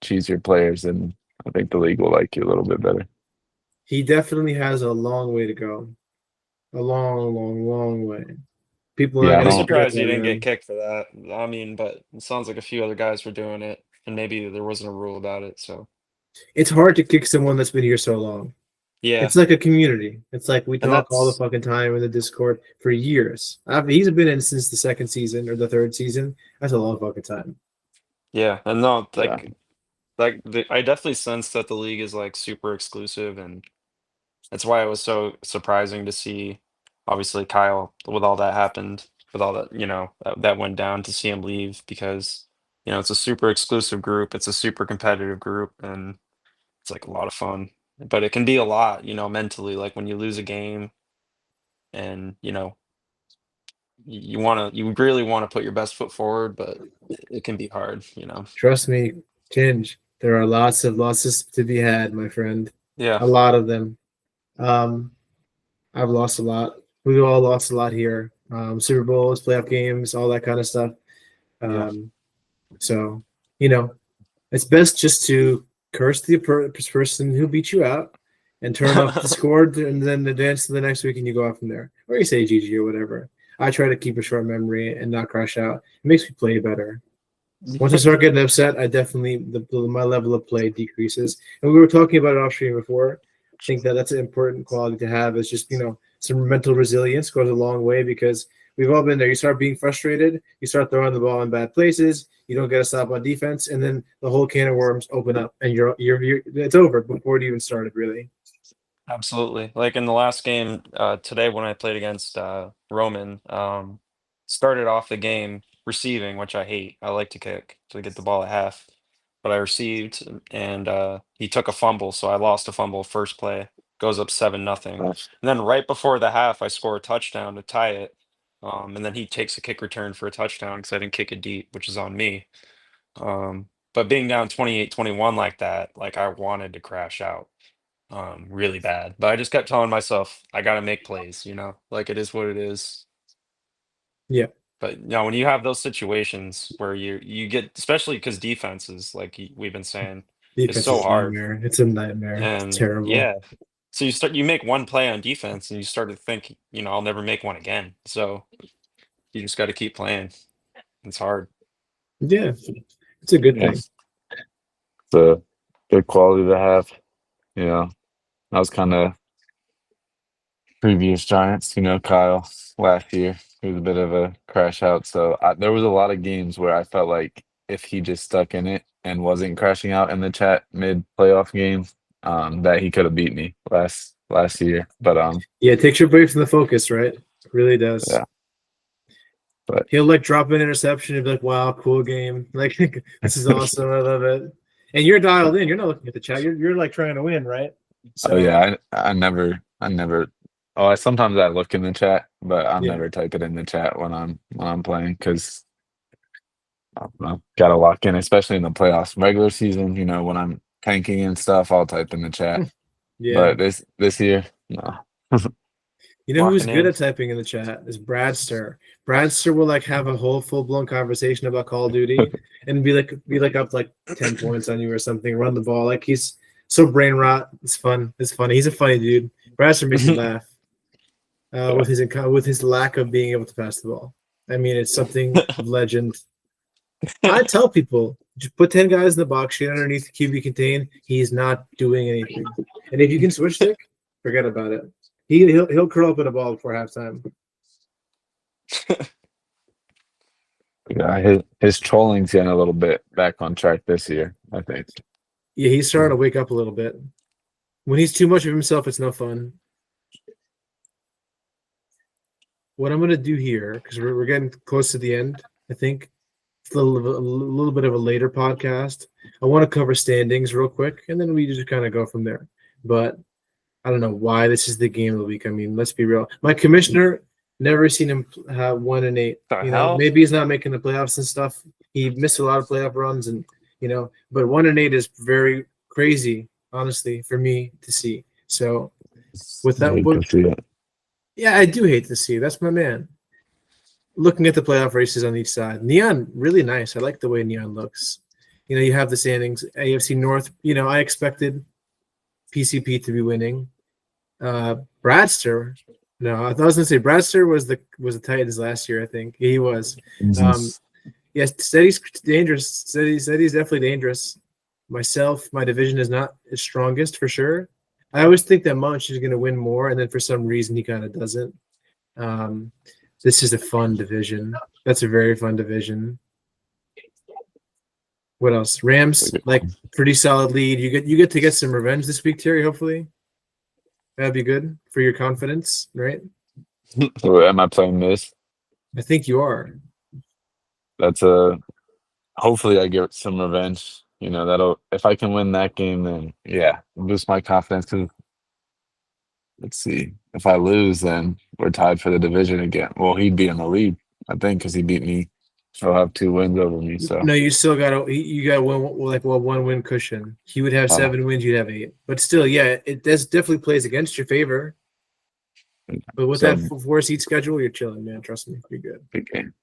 [SPEAKER 3] cheese your players, and I think the league will like you a little bit better.
[SPEAKER 1] He definitely has a long way to go. A long, long, long way. People
[SPEAKER 3] Yeah,
[SPEAKER 1] are
[SPEAKER 3] I
[SPEAKER 2] I'm
[SPEAKER 1] gonna
[SPEAKER 3] don't-
[SPEAKER 1] forget
[SPEAKER 2] surprised he
[SPEAKER 1] that,
[SPEAKER 2] didn't
[SPEAKER 1] man.
[SPEAKER 2] get kicked for that. I mean, but it sounds like a few other guys were doing it, and maybe there wasn't a rule about it. So
[SPEAKER 1] It's hard to kick someone that's been here so long.
[SPEAKER 2] yeah,
[SPEAKER 1] It's like a community. It's like we
[SPEAKER 2] And
[SPEAKER 1] talk all the
[SPEAKER 2] that's-
[SPEAKER 1] fucking time in the Discord for years. He's been in since the second season or the third season. That's a long fucking time.
[SPEAKER 2] yeah, and no,
[SPEAKER 3] Yeah.
[SPEAKER 2] I definitely sense that the league is like super exclusive, and that's why it was so surprising to see, obviously Kyle with all that happened, with all that that went down to see him leave because it's a super exclusive group, it's a super competitive group, and it's like a lot of fun, but it can be a lot, mentally, like when you lose a game and you really want to put your best foot forward, but it can be hard.
[SPEAKER 1] Trust me, Kinge. There are lots of losses to be had, my friend.
[SPEAKER 2] Yeah.
[SPEAKER 1] A lot of them. I've lost a lot. We all lost a lot here. Super Bowls, playoff games, all that kind of stuff.
[SPEAKER 2] Yeah.
[SPEAKER 1] So, you know, it's best just to curse the person who beat you out and turn off the score, and then advance to the next week, and you go out from there. Or you say GG or whatever. I try to keep a short memory and not crash out. It makes me play better. Once I start getting upset, I definitely my level of play decreases. And we were talking about it off stream before. I think that's an important quality to have. Is just some mental resilience goes a long way because we've all been there. You start being frustrated, you start throwing the ball in bad places, you don't get a stop on defense, and then the whole can of worms open up, and you're it's over before it even started. Really,
[SPEAKER 2] Absolutely. Like in the last game today when I played against Roman, started off the game receiving, which I hate. I like to kick to get the ball at half, but I received and he took a fumble, so I lost a fumble first play. Goes up 7-0. And then right before the half, I score a touchdown to tie it. And then he takes a kick return for a touchdown because I didn't kick it deep, which is on me. But being down 28-21 like that, like I wanted to crash out really bad. But I just kept telling myself, I gotta make plays, like it is what it is.
[SPEAKER 1] yeah.
[SPEAKER 2] But when you have those situations where you get, especially because defenses, like we've been saying, is
[SPEAKER 1] Defense
[SPEAKER 2] so
[SPEAKER 1] is a
[SPEAKER 2] hard.
[SPEAKER 1] nightmare. It's a nightmare. It's
[SPEAKER 2] And
[SPEAKER 1] terrible.
[SPEAKER 2] yeah, so you make one play on defense and you start to think, I'll never make one again. So you just got to keep playing. It's hard.
[SPEAKER 1] Yeah, it's a good thing.
[SPEAKER 3] Yes. It's a good quality to have. I was kind of previous Giants, Kyle last year. He was a bit of a crash out. So there was a lot of games where I felt like if he just stuck in it and wasn't crashing out in the chat mid playoff game, that he could have beat me last year. But
[SPEAKER 1] Yeah, it takes your break from the focus, right? It really does.
[SPEAKER 3] yeah. But
[SPEAKER 1] He'll like drop an interception and be like, "Wow, cool game! Like this is awesome. I love it." And you're dialed in. You're not looking at the chat. You're like trying to win, right?
[SPEAKER 3] oh
[SPEAKER 1] So
[SPEAKER 3] yeah, I never. Oh, sometimes I look in the chat, but I
[SPEAKER 1] yeah,
[SPEAKER 3] never type it in the chat when I'm playing because I don't know, gotta lock in, especially in the playoffs. Regular season, when I'm tanking and stuff, I'll type in the chat.
[SPEAKER 1] yeah.
[SPEAKER 3] But this year, no.
[SPEAKER 1] You know who's
[SPEAKER 2] Locking
[SPEAKER 1] good
[SPEAKER 2] in.
[SPEAKER 1] at typing in the chat is Bradster. Bradster will like have a whole full blown conversation about Call of Duty and be like up like 10 points on you or something. Run the ball like he's so brain rot. It's fun. It's funny. He's a funny dude. Bradster makes me laugh with his lack of being able to pass the ball. I mean, it's something of legend. I tell people, just put 10 guys in the box, shoot underneath the QB contain. He's not doing anything. And if you can switch stick, forget about it. He'll curl up in a ball before halftime.
[SPEAKER 3] Yeah, his trolling's getting a little bit back on track this year, I think.
[SPEAKER 1] Yeah, he's starting to wake up a little bit. When he's too much of himself, it's no fun. What I'm gonna do here, because we're getting close to the end, I think it's a little bit of a later podcast. I want to cover standings real quick, and then we just kind of go from there. But I don't know why this is the game of the week. I mean, let's be real. My commissioner, never seen him have 1-8.
[SPEAKER 2] The hell?
[SPEAKER 1] Maybe he's not making the playoffs and stuff. He missed a lot of playoff runs, and but 1-8 is very crazy, honestly, for me to see. So with that,
[SPEAKER 3] I hate to see it.
[SPEAKER 1] yeah, I do hate to see. That's my man. Looking at the playoff races on each side, Neon really nice. I like the way Neon looks. You have the standings. AFC North. I expected PCP to be winning. Bradster. No, I was gonna say Bradster was the Titans last year. I think he was. Yes, Steady's dangerous. Steady's definitely dangerous. My division is not his strongest for sure. I always think that Munch is going to win more, and then for some reason he kind of doesn't. This is a fun division. That's a very fun division. What else? Rams, like pretty solid lead. You get to get some revenge this week, Terry. Hopefully, that'd be good for your confidence, right?
[SPEAKER 3] So am I playing this?
[SPEAKER 1] I think you are.
[SPEAKER 3] That's hopefully I get some revenge. That'll, if I can win that game, then yeah, boost my confidence. Because let's see, if I lose, then we're tied for the division again. Well, he'd be in the lead, I think, because he beat me. He'll have 2 wins over me. So
[SPEAKER 1] no, you still got one win cushion. He would have 7 wins, you'd have 8. But still, yeah, it definitely plays against your favor. But with
[SPEAKER 3] So
[SPEAKER 1] that 4-seed schedule, you're chilling, man. Trust me, you're good.
[SPEAKER 3] big game.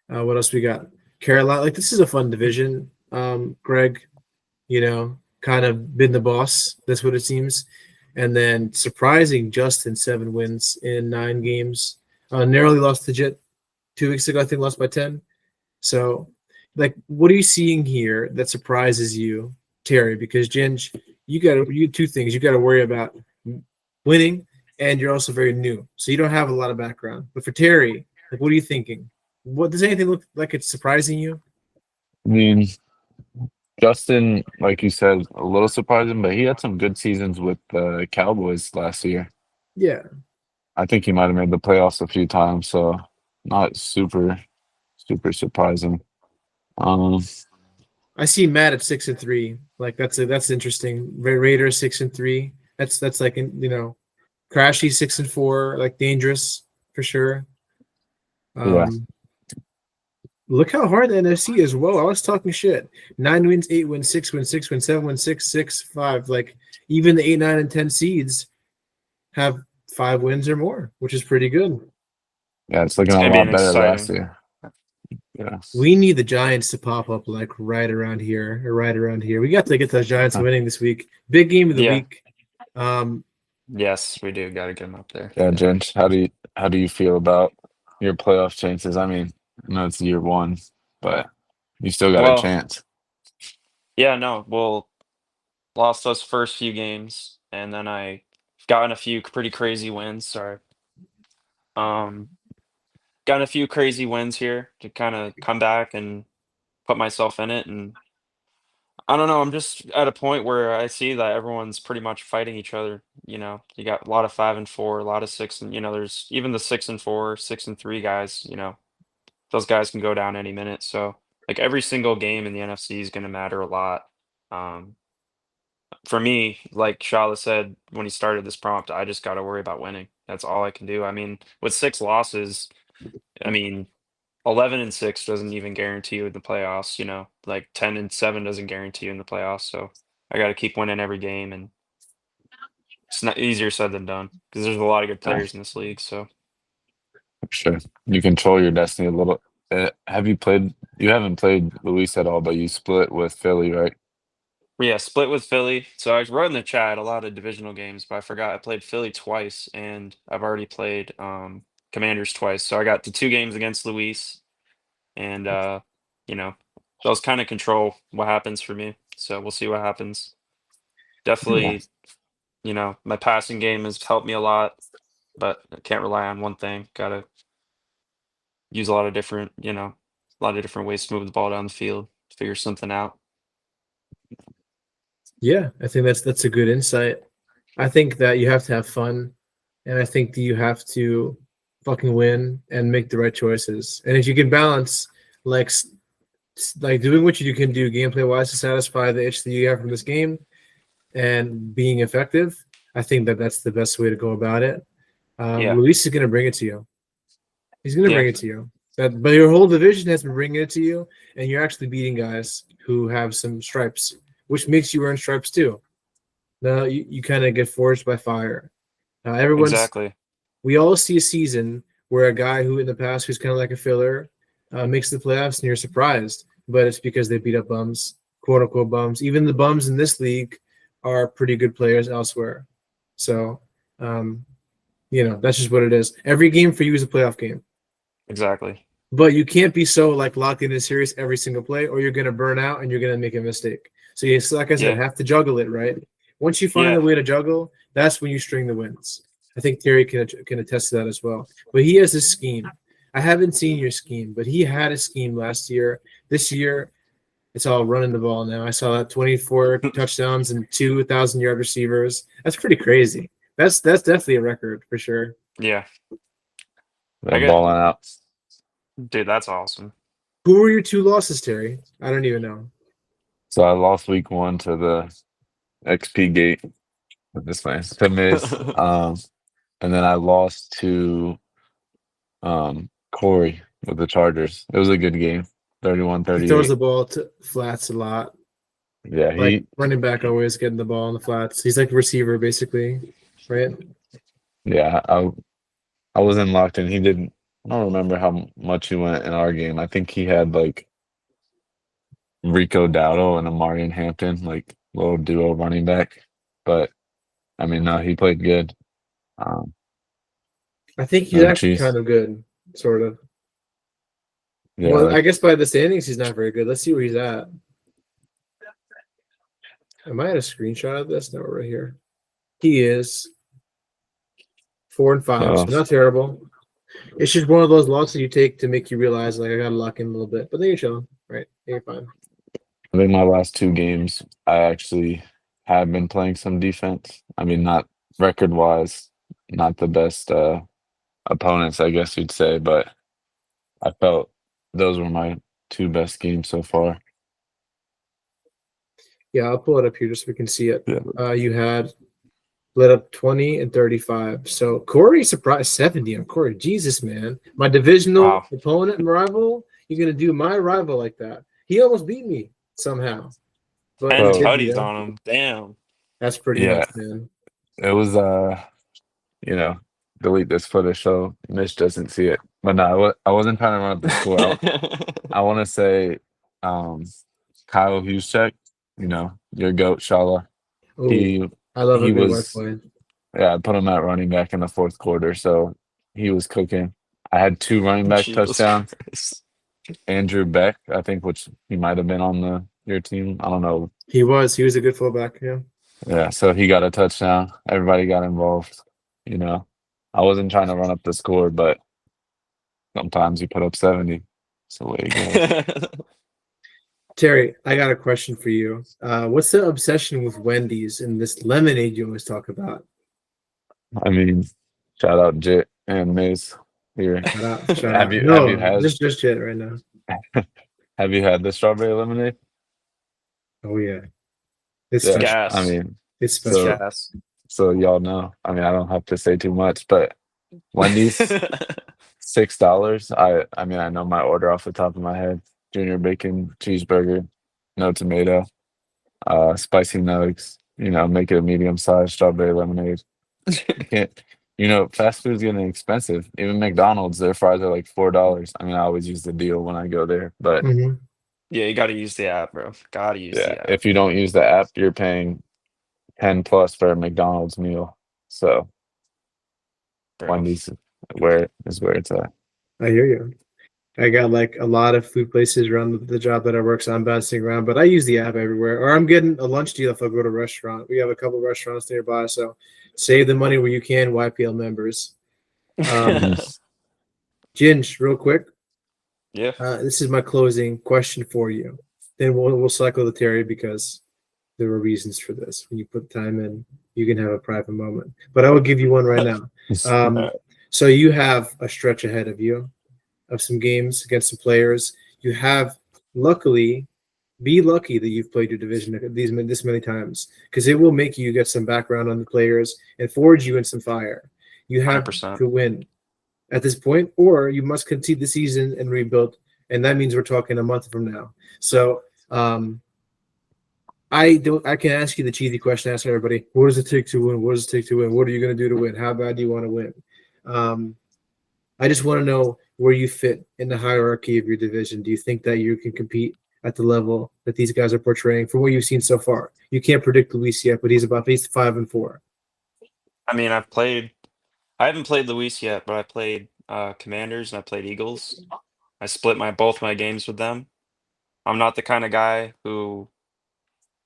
[SPEAKER 1] What else we got? Carolina. Like this is a fun division. Greg, kind of been the boss. That's what it seems. And then surprising Justin 7 wins in 9 games. Narrowly lost to Jet 2 weeks ago. I think lost by 10. So, like, what are you seeing here that surprises you, Terry? Because Ginge, you 2 things. You got to worry about winning, and you're also very new, so you don't have a lot of background. But for Terry, like, what are you thinking? What does anything look like it's surprising you?
[SPEAKER 3] I mean, Justin, like you said, a little surprising, but he had some good seasons with the Cowboys last year.
[SPEAKER 1] Yeah,
[SPEAKER 3] I think he might have made the playoffs a few times, so not super surprising. Um,
[SPEAKER 1] I see Matt at 6-3. Like that's interesting. Raiders 6-3. That's like Crashy 6-4. Like dangerous for sure.
[SPEAKER 3] yeah,
[SPEAKER 1] Look how hard the NFC is. Whoa, I was talking shit. 9 wins, 8 wins, 6 wins, 6 wins, 7 wins, 6, 6, 5. Like even the 8, 9, and 10 seeds have 5 wins or more, which is pretty good.
[SPEAKER 3] yeah, it's looking
[SPEAKER 2] It's
[SPEAKER 3] a
[SPEAKER 2] gonna be
[SPEAKER 3] lot
[SPEAKER 2] an
[SPEAKER 3] better last
[SPEAKER 2] exciting.
[SPEAKER 3] year. Yeah,
[SPEAKER 1] We need the Giants to pop up like right around here or right around here. We got to get those Giants winning this week. Big game of the
[SPEAKER 2] Yeah.
[SPEAKER 1] week. Um,
[SPEAKER 2] Yes, we do. Got to get him up there.
[SPEAKER 3] yeah, Jench, how do you feel about your playoff chances? I mean, I know it's year 1, but you still got a
[SPEAKER 2] Well,
[SPEAKER 3] chance.
[SPEAKER 2] yeah, no. Well, lost those first few games, and then I gotten a few pretty crazy wins. Sorry. Um, gotten a few crazy wins here to kind of come back and put myself in it. And I don't know. I'm just at a point where I see that everyone's pretty much fighting each other. You got a lot of 5-4, a lot of 6, and there's even the 6-4, 6-3 guys. Those guys can go down any minute. So like every single game in the NFC is going to matter a lot. Um, for me, like Shala said when he started this prompt, I just got to worry about winning. That's all I can do. I mean, with 6 losses, I mean, 11-6 doesn't even guarantee you in the playoffs. Like 10-7 doesn't guarantee you in the playoffs. So I got to keep winning every game, and it's not easier said than done because there's a lot of good
[SPEAKER 3] Yeah,
[SPEAKER 2] players in this league. So
[SPEAKER 3] for sure. You control your destiny a little. Have you played? You haven't played Luis at all, but you split with Philly, right?
[SPEAKER 2] yeah, split with Philly. So I wrote in the chat a lot of divisional games, but I forgot I played Philly twice, and I've already played Commanders twice. So I got the 2 games against Luis, and those kind of control what happens for me. So we'll see what happens.
[SPEAKER 3] Yeah,
[SPEAKER 2] Definitely, my passing game has helped me a lot, but I can't rely on one thing. Gotta use a lot of different ways to move the ball down the field, figure something out.
[SPEAKER 1] yeah, I think that's a good insight. I think that you have to have fun, and I think that you have to fucking win and make the right choices. And if you can balance like like doing what you can do gameplay wise to satisfy the itch that you have from this game and being effective, I think that that's the best way to go about it.
[SPEAKER 2] Yeah,
[SPEAKER 1] Luis is going to bring it to you. He's going to
[SPEAKER 2] yeah,
[SPEAKER 1] bring it to you. But your whole division has been bringing it to you, and you're actually beating guys who have some stripes, which makes you earn stripes too. Now you kind of get forged by fire.
[SPEAKER 2] exactly.
[SPEAKER 1] We all see a season where a guy who in the past who's kind of like a filler makes the playoffs and you're surprised, but it's because they beat up bums, quote unquote bums. Even the bums in this league are pretty good players elsewhere. So, that's just what it is. Every game for you is a playoff game,
[SPEAKER 2] Exactly.
[SPEAKER 1] but you can't be so like locked into a series every single play, or you're gonna burn out and you're gonna make a mistake. So you, like I said,
[SPEAKER 2] Yeah.
[SPEAKER 1] have to juggle it, right? Once you find
[SPEAKER 2] Yeah.
[SPEAKER 1] a way to juggle, that's when you string the wins. I think Terry can attest to that as well. But he has a scheme. I haven't seen your scheme, but he had a scheme last year. This year, it's all running the ball now. I saw that 24 touchdowns and 2,000-yard receivers. That's pretty crazy. That's definitely a record for sure.
[SPEAKER 2] Yeah. I
[SPEAKER 3] they're
[SPEAKER 2] get,
[SPEAKER 3] balling out.
[SPEAKER 2] dude, that's awesome.
[SPEAKER 1] Who were your 2 losses, Terry? I don't even know.
[SPEAKER 3] So I lost week 1 to the XP gate with this man to Miz. And then I lost to Corey with the Chargers. It was a good game.
[SPEAKER 1] He throws
[SPEAKER 3] 31-38.
[SPEAKER 1] the ball to flats a lot.
[SPEAKER 3] Yeah,
[SPEAKER 1] Like running back always getting the ball in the flats. He's like a receiver basically, right?
[SPEAKER 3] Yeah, I wasn't locked in. He didn't. I don't remember how much he went in our game. I think he had like Rico Dowdle and Amarian Hampton, like little duo running back. But I mean, no, he played good. Um,
[SPEAKER 1] I think he's
[SPEAKER 3] no
[SPEAKER 1] actually
[SPEAKER 3] cheese.
[SPEAKER 1] kind of good, sort of.
[SPEAKER 3] Yeah,
[SPEAKER 1] Well, I
[SPEAKER 3] like
[SPEAKER 1] guess by the standings, he's not very good. Let's see where he's at. Am I at a screenshot of this? No, right here. He is 4-5, so not terrible. It's just one of those losses you take to make you realize, like, I gotta lock in a little bit. But then you're chilling, right? You're fine.
[SPEAKER 3] I think my last two games, I actually have been playing some defense. I mean, not record wise, not the best opponents, I guess you'd say, but I felt those were my two best games so far.
[SPEAKER 1] Yeah, I'll pull it up here just so we can see it.
[SPEAKER 3] Yeah.
[SPEAKER 1] You had lit up 20 and 35. So Corey surprised 70 on Corey. Jesus, man. My divisional
[SPEAKER 2] Wow.
[SPEAKER 1] opponent and rival, you're gonna do my rival like that. He almost beat me somehow. But
[SPEAKER 2] 10
[SPEAKER 1] he did beat
[SPEAKER 2] tutties
[SPEAKER 1] him.
[SPEAKER 2] on him. Damn.
[SPEAKER 1] That's pretty
[SPEAKER 3] Yeah.
[SPEAKER 1] nuts, man.
[SPEAKER 3] It was you know, delete this footage so Mitch doesn't see it. But no, I wasn't trying to run up the score. I want to say Kyle Juszczyk, your goat, Shala.
[SPEAKER 1] Oh,
[SPEAKER 3] He
[SPEAKER 1] I love a
[SPEAKER 3] he
[SPEAKER 1] good white
[SPEAKER 3] was
[SPEAKER 1] point.
[SPEAKER 3] I put him at running back in the fourth quarter, so he was cooking. I had two running back
[SPEAKER 2] Jesus
[SPEAKER 3] touchdowns.
[SPEAKER 2] Christ.
[SPEAKER 3] Andrew Beck, I think, which he might have been on your team. I don't know.
[SPEAKER 1] He was a good fullback, yeah.
[SPEAKER 3] Yeah, so he got a touchdown. Everybody got involved. I wasn't trying to run up the score, but sometimes you put up 70. That's the way it goes.
[SPEAKER 1] Terry, I got a question for you. What's the obsession with Wendy's and this lemonade you always talk about?
[SPEAKER 3] I mean, shout out Jit and Mace here.
[SPEAKER 1] Shout out, shout
[SPEAKER 3] Have
[SPEAKER 1] out.
[SPEAKER 3] you
[SPEAKER 1] No,
[SPEAKER 3] had
[SPEAKER 1] just shit right now.
[SPEAKER 3] have you had the strawberry lemonade?
[SPEAKER 1] Oh yeah, it's
[SPEAKER 3] Yeah,
[SPEAKER 1] special.
[SPEAKER 2] Gas.
[SPEAKER 3] I mean,
[SPEAKER 1] It's
[SPEAKER 2] It's
[SPEAKER 1] special.
[SPEAKER 2] gas.
[SPEAKER 3] so y'all know. I mean, I don't have to say too much, but Wendy's $6. I mean, I know my order off the top of my head. Junior bacon cheeseburger, no tomato, spicy nuggets, make it a medium size strawberry lemonade. You can't fast food's getting expensive. Even McDonald's, their fries are like $4. I mean, I always use the deal when I go there. But
[SPEAKER 1] Mhm.
[SPEAKER 2] Yeah, you gotta use the app, bro. Gotta use
[SPEAKER 3] yeah,
[SPEAKER 2] the app.
[SPEAKER 3] if you don't use the app, you're paying 10 plus for a McDonald's meal. So
[SPEAKER 2] Bro.
[SPEAKER 3] Wendy's where it's at.
[SPEAKER 1] I hear you. I got like a lot of food places around the job that I work, so I'm bouncing around. But I use the app everywhere, or I'm getting a lunch deal if I go to a restaurant. We have a couple restaurants nearby, so save the money where you can. YPL members. Ginge, real quick.
[SPEAKER 2] Yeah.
[SPEAKER 1] This is my closing question for you. Then we'll cycle to Terry because there were reasons for this. When you put time in, you can have a private moment. But I will give you one right now. So you have a stretch ahead of you of some games against some players. You have be lucky that you've played your division this many times because it will make you get some background on the players and forge you in some fire. You have
[SPEAKER 2] 100%.
[SPEAKER 1] to win at this point, or you must concede the season and rebuild. And that means we're talking a month from now. So I can ask you the cheesy question I ask everybody. What does it take to win? What does it take to win? What are you going to do to win? How bad do you want to win? I just want to know where you fit in the hierarchy of your division. Do you think that you can compete at the level that these guys are portraying from what you've seen so far? You can't predict Luis yet, but he's 5-4.
[SPEAKER 2] I mean, I haven't played Luis yet, but I played Commanders and I played Eagles. I split both my games with them. I'm not the kind of guy who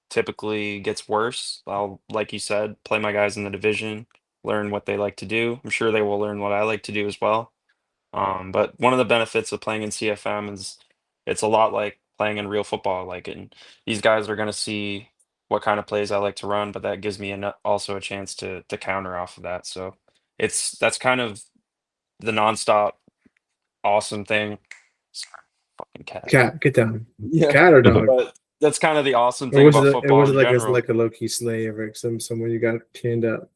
[SPEAKER 2] typically gets worse. I'll, like you said, play my guys in the division, learn what they like to do. I'm sure they will learn what I like to do as well. But one of the benefits of playing in CFM is it's a lot like playing in real football. Like, and these guys are going to see what kind of plays I like to run, but that gives me also a chance to counter off of that. So that's kind of the nonstop awesome thing. Sorry, fucking cat.
[SPEAKER 1] Cat, get down.
[SPEAKER 2] Yeah,
[SPEAKER 1] Cat or dog?
[SPEAKER 2] but that's kind of the awesome
[SPEAKER 1] Or
[SPEAKER 2] thing
[SPEAKER 1] was
[SPEAKER 2] about
[SPEAKER 1] it?
[SPEAKER 2] football in
[SPEAKER 1] Like
[SPEAKER 2] general.
[SPEAKER 1] a low key slave or someone you got chained up?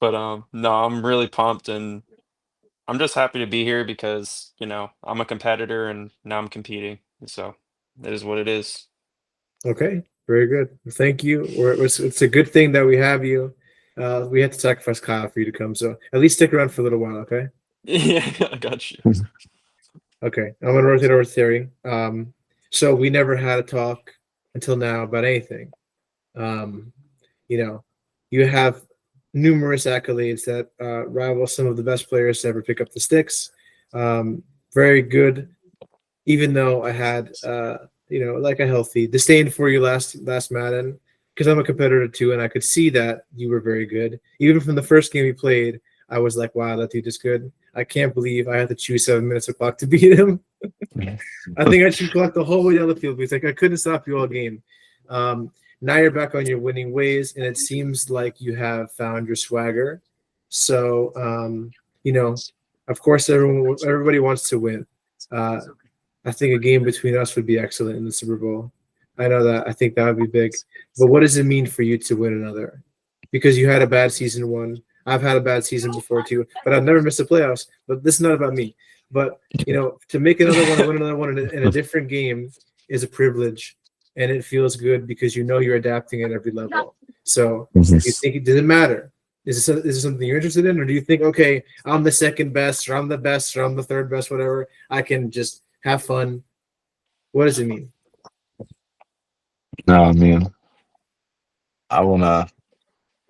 [SPEAKER 2] But no, I'm really pumped and I'm just happy to be here because, I'm a competitor and now I'm competing. So it is what it is.
[SPEAKER 1] Okay, very good. Thank you. It's a good thing that we have you. We had to sacrifice Kyle for you to come, so at least stick around for a little while, okay?
[SPEAKER 2] Yeah, I got you.
[SPEAKER 1] Okay, I'm gonna rotate over to Theory. So we never had a talk until now about anything. Um, you know, you have numerous accolades that rival some of the best players to ever pick up the sticks. Very good, even though I had like a healthy disdain for you last Madden, because I'm a competitor too, and I could see that you were very good. Even from the first game we played, I was like, wow, that dude is good. I can't believe I had to choose 7 minutes of clock to beat him. I think I should clock the whole way down the field because I couldn't stop you all game. Now you're back on your winning ways, and it seems like you have found your swagger. So, of course, everybody wants to win. I think a game between us would be excellent in the Super Bowl. I know that. I think that would be big. But what does it mean for you to win another? Because you had a bad season one. I've had a bad season before too, but I've never missed the playoffs. But this is not about me. But to make another one, win another one in a different game is a privilege, and it feels good because you're adapting at every level. So, you think it doesn't matter? Is this something you're interested in, or do you think, okay, I'm the second best, or I'm the best, or I'm the third best, whatever? I can just have fun. What does it mean?
[SPEAKER 3] No, man. I wanna.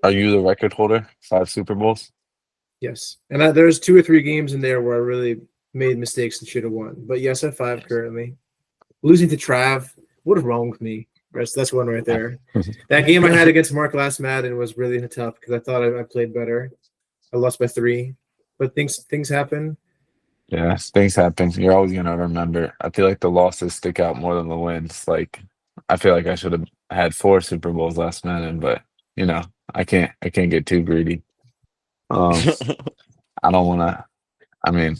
[SPEAKER 3] Are you the record holder? 5 Super Bowls.
[SPEAKER 1] Yes, and there's 2 or 3 games in there where I really made mistakes and should have won. But yes, I have 5 currently. Losing to Trav, what is wrong with me? That's one right there. That game I had against Mark last Madden was really tough because I thought I played better. I lost by 3, but things happen.
[SPEAKER 3] Yeah, things happen. You're always gonna remember. I feel like the losses stick out more than the wins. Like, I feel like I should have had 4 Super Bowls last Madden, but I can't get too greedy. I don't want to. I mean,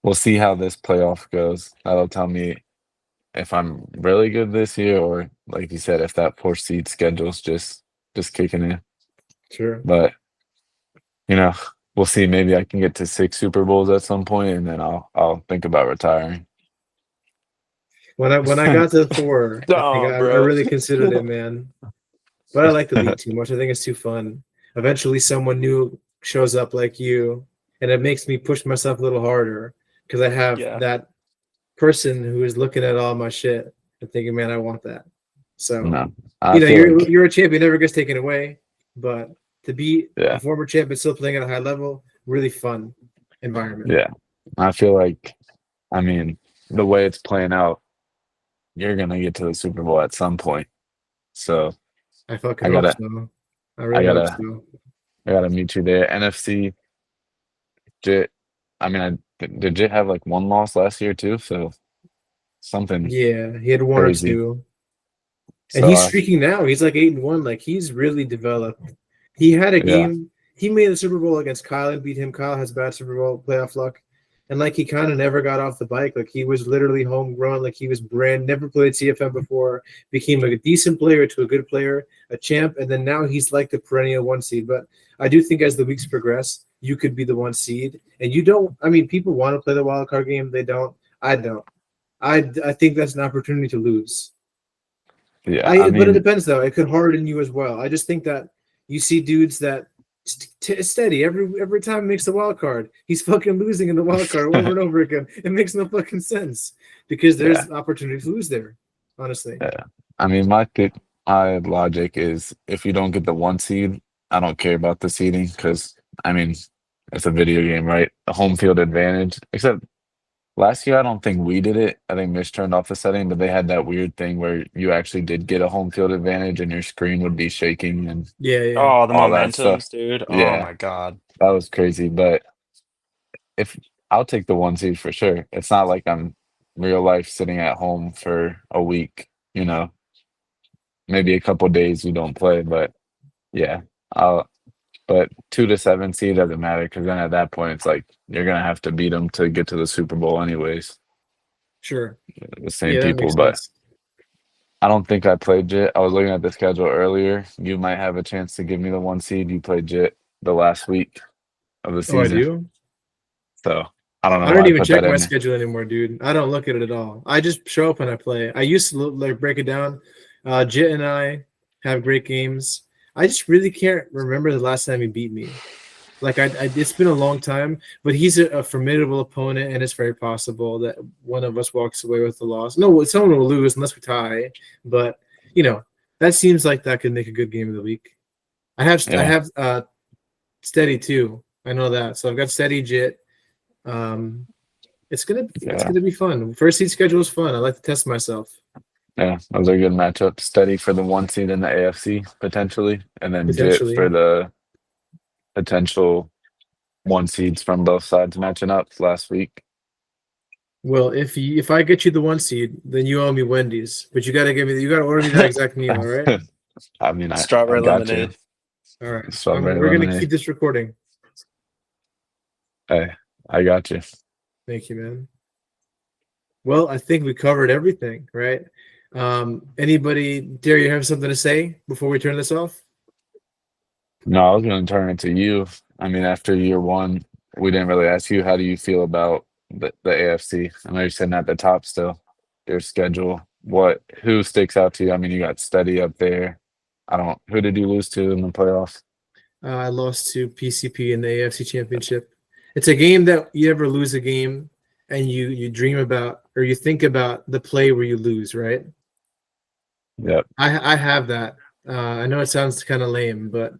[SPEAKER 3] we'll see how this playoff goes. That'll tell me if I'm really good this year, or like you said, if that 4 seed schedule's just kicking in.
[SPEAKER 1] Sure.
[SPEAKER 3] But we'll see. Maybe I can get to 6 Super Bowls at some point, and then I'll think about retiring.
[SPEAKER 1] When I got to 4, I think I
[SPEAKER 2] bro.
[SPEAKER 1] really considered it, man. But I like the league too much. I think it's too fun. Eventually, someone new shows up like you, and it makes me push myself a little harder because I have that person who is looking at all my shit and thinking, "Man, I want that." So,
[SPEAKER 3] No,
[SPEAKER 1] you're a champion, never gets taken away. But to be a former champion still playing at a high level, really fun environment.
[SPEAKER 3] Yeah, I feel like, I mean, the way it's playing out, you're gonna get to the Super Bowl at some point. So
[SPEAKER 1] I fucking hope so. I really hope so.
[SPEAKER 3] I gotta meet you there. NFC, Jit. I mean, did Jit have like 1 loss last year too? So something.
[SPEAKER 1] Yeah, he had 1
[SPEAKER 3] crazy.
[SPEAKER 1] or 2. And he's streaking now. He's like 8-1. Like, he's really developed. He had a game. He made the Super Bowl against Kyle and beat him. Kyle has bad Super Bowl playoff luck. And, like, he kind of never got off the bike. Like, he was literally homegrown. Like, he was never played CFM before, became a decent player to a good player, a champ, and then now he's like the perennial 1 seed. But I do think as the weeks progress, you could be the 1 seed. And you don't – I mean, people want to play the wild card game. They don't. I don't. I think that's an opportunity to lose.
[SPEAKER 3] Yeah,
[SPEAKER 1] but it depends, though. It could harden you as well. I just think that you see dudes that steady every time he makes the wild card. He's fucking losing in the wild card over and over again. It makes no fucking sense because there's opportunity to lose there, honestly.
[SPEAKER 3] Yeah. I mean, my logic is if you don't get the 1 seed, I don't care about the seeding because, I mean, it's a video game, right? The home field advantage, except last year, I don't think we did it. I think Mitch turned off the setting, but they had that weird thing where you actually did get a home field advantage and your screen would be shaking and
[SPEAKER 2] Oh, the
[SPEAKER 3] all that stuff.
[SPEAKER 2] momentums, dude.
[SPEAKER 3] Yeah.
[SPEAKER 2] Oh my god.
[SPEAKER 3] That was crazy. But I'll take the 1 seed for sure. It's not like I'm real life sitting at home for a week, maybe a couple days we don't play, but yeah, but 2 to 7 seed doesn't matter because then at that point it's like you're gonna have to beat them to get to the Super Bowl anyways.
[SPEAKER 1] Sure,
[SPEAKER 3] the same people, but I don't think I played Jit. I was looking at the schedule earlier. You might have a chance to give me the 1 seed. You played Jit the last week of the season.
[SPEAKER 1] Oh, I do.
[SPEAKER 3] So I don't know.
[SPEAKER 1] I don't even check my schedule anymore, dude. I don't look at it at all. I just show up and I play. I used to break it down. Jit and I have great games. I just really can't remember the last time he beat me. Like it's been a long time, but he's a formidable opponent, and it's very possible that one of us walks away with the loss. No, someone will lose unless we tie. But that seems like that could make a good game of the week. I
[SPEAKER 3] Yeah.
[SPEAKER 1] have Steady too. I know that, so I've got Steady Jit. It's gonna be fun. First seed schedule is fun. I like to test myself.
[SPEAKER 3] Yeah, those are good matchups. Steady for the 1 seed in the AFC potentially, and then Jit
[SPEAKER 1] Potentially.
[SPEAKER 3] for the potential 1 seeds from both sides matching up last week.
[SPEAKER 1] Well, if I get you the 1 seed, then you owe me Wendy's. But you gotta order me that exact meal, all right?
[SPEAKER 3] I mean, I
[SPEAKER 2] Strawberry
[SPEAKER 3] got you.
[SPEAKER 2] lemonade.
[SPEAKER 1] All right.
[SPEAKER 3] Strawberry
[SPEAKER 1] We're gonna
[SPEAKER 3] lemonade.
[SPEAKER 1] keep this recording.
[SPEAKER 3] Hey, I got you.
[SPEAKER 1] Thank you, man. Well, I think we covered everything, right? Anybody, Dare, you have something to say before we turn this off?
[SPEAKER 3] No, I was going to turn it to you. I mean, after year one, we didn't really ask you how do you feel about the AFC. I know you're sitting at the top still. Your schedule. Who sticks out to you? I mean, you got Steady up there. Who did you lose to in the playoffs?
[SPEAKER 1] I lost to PCP in the AFC Championship. It's a game that you ever lose a game and you dream about or you think about the play where you lose, right?
[SPEAKER 3] Yep.
[SPEAKER 1] I have that. I know it sounds kind of lame, but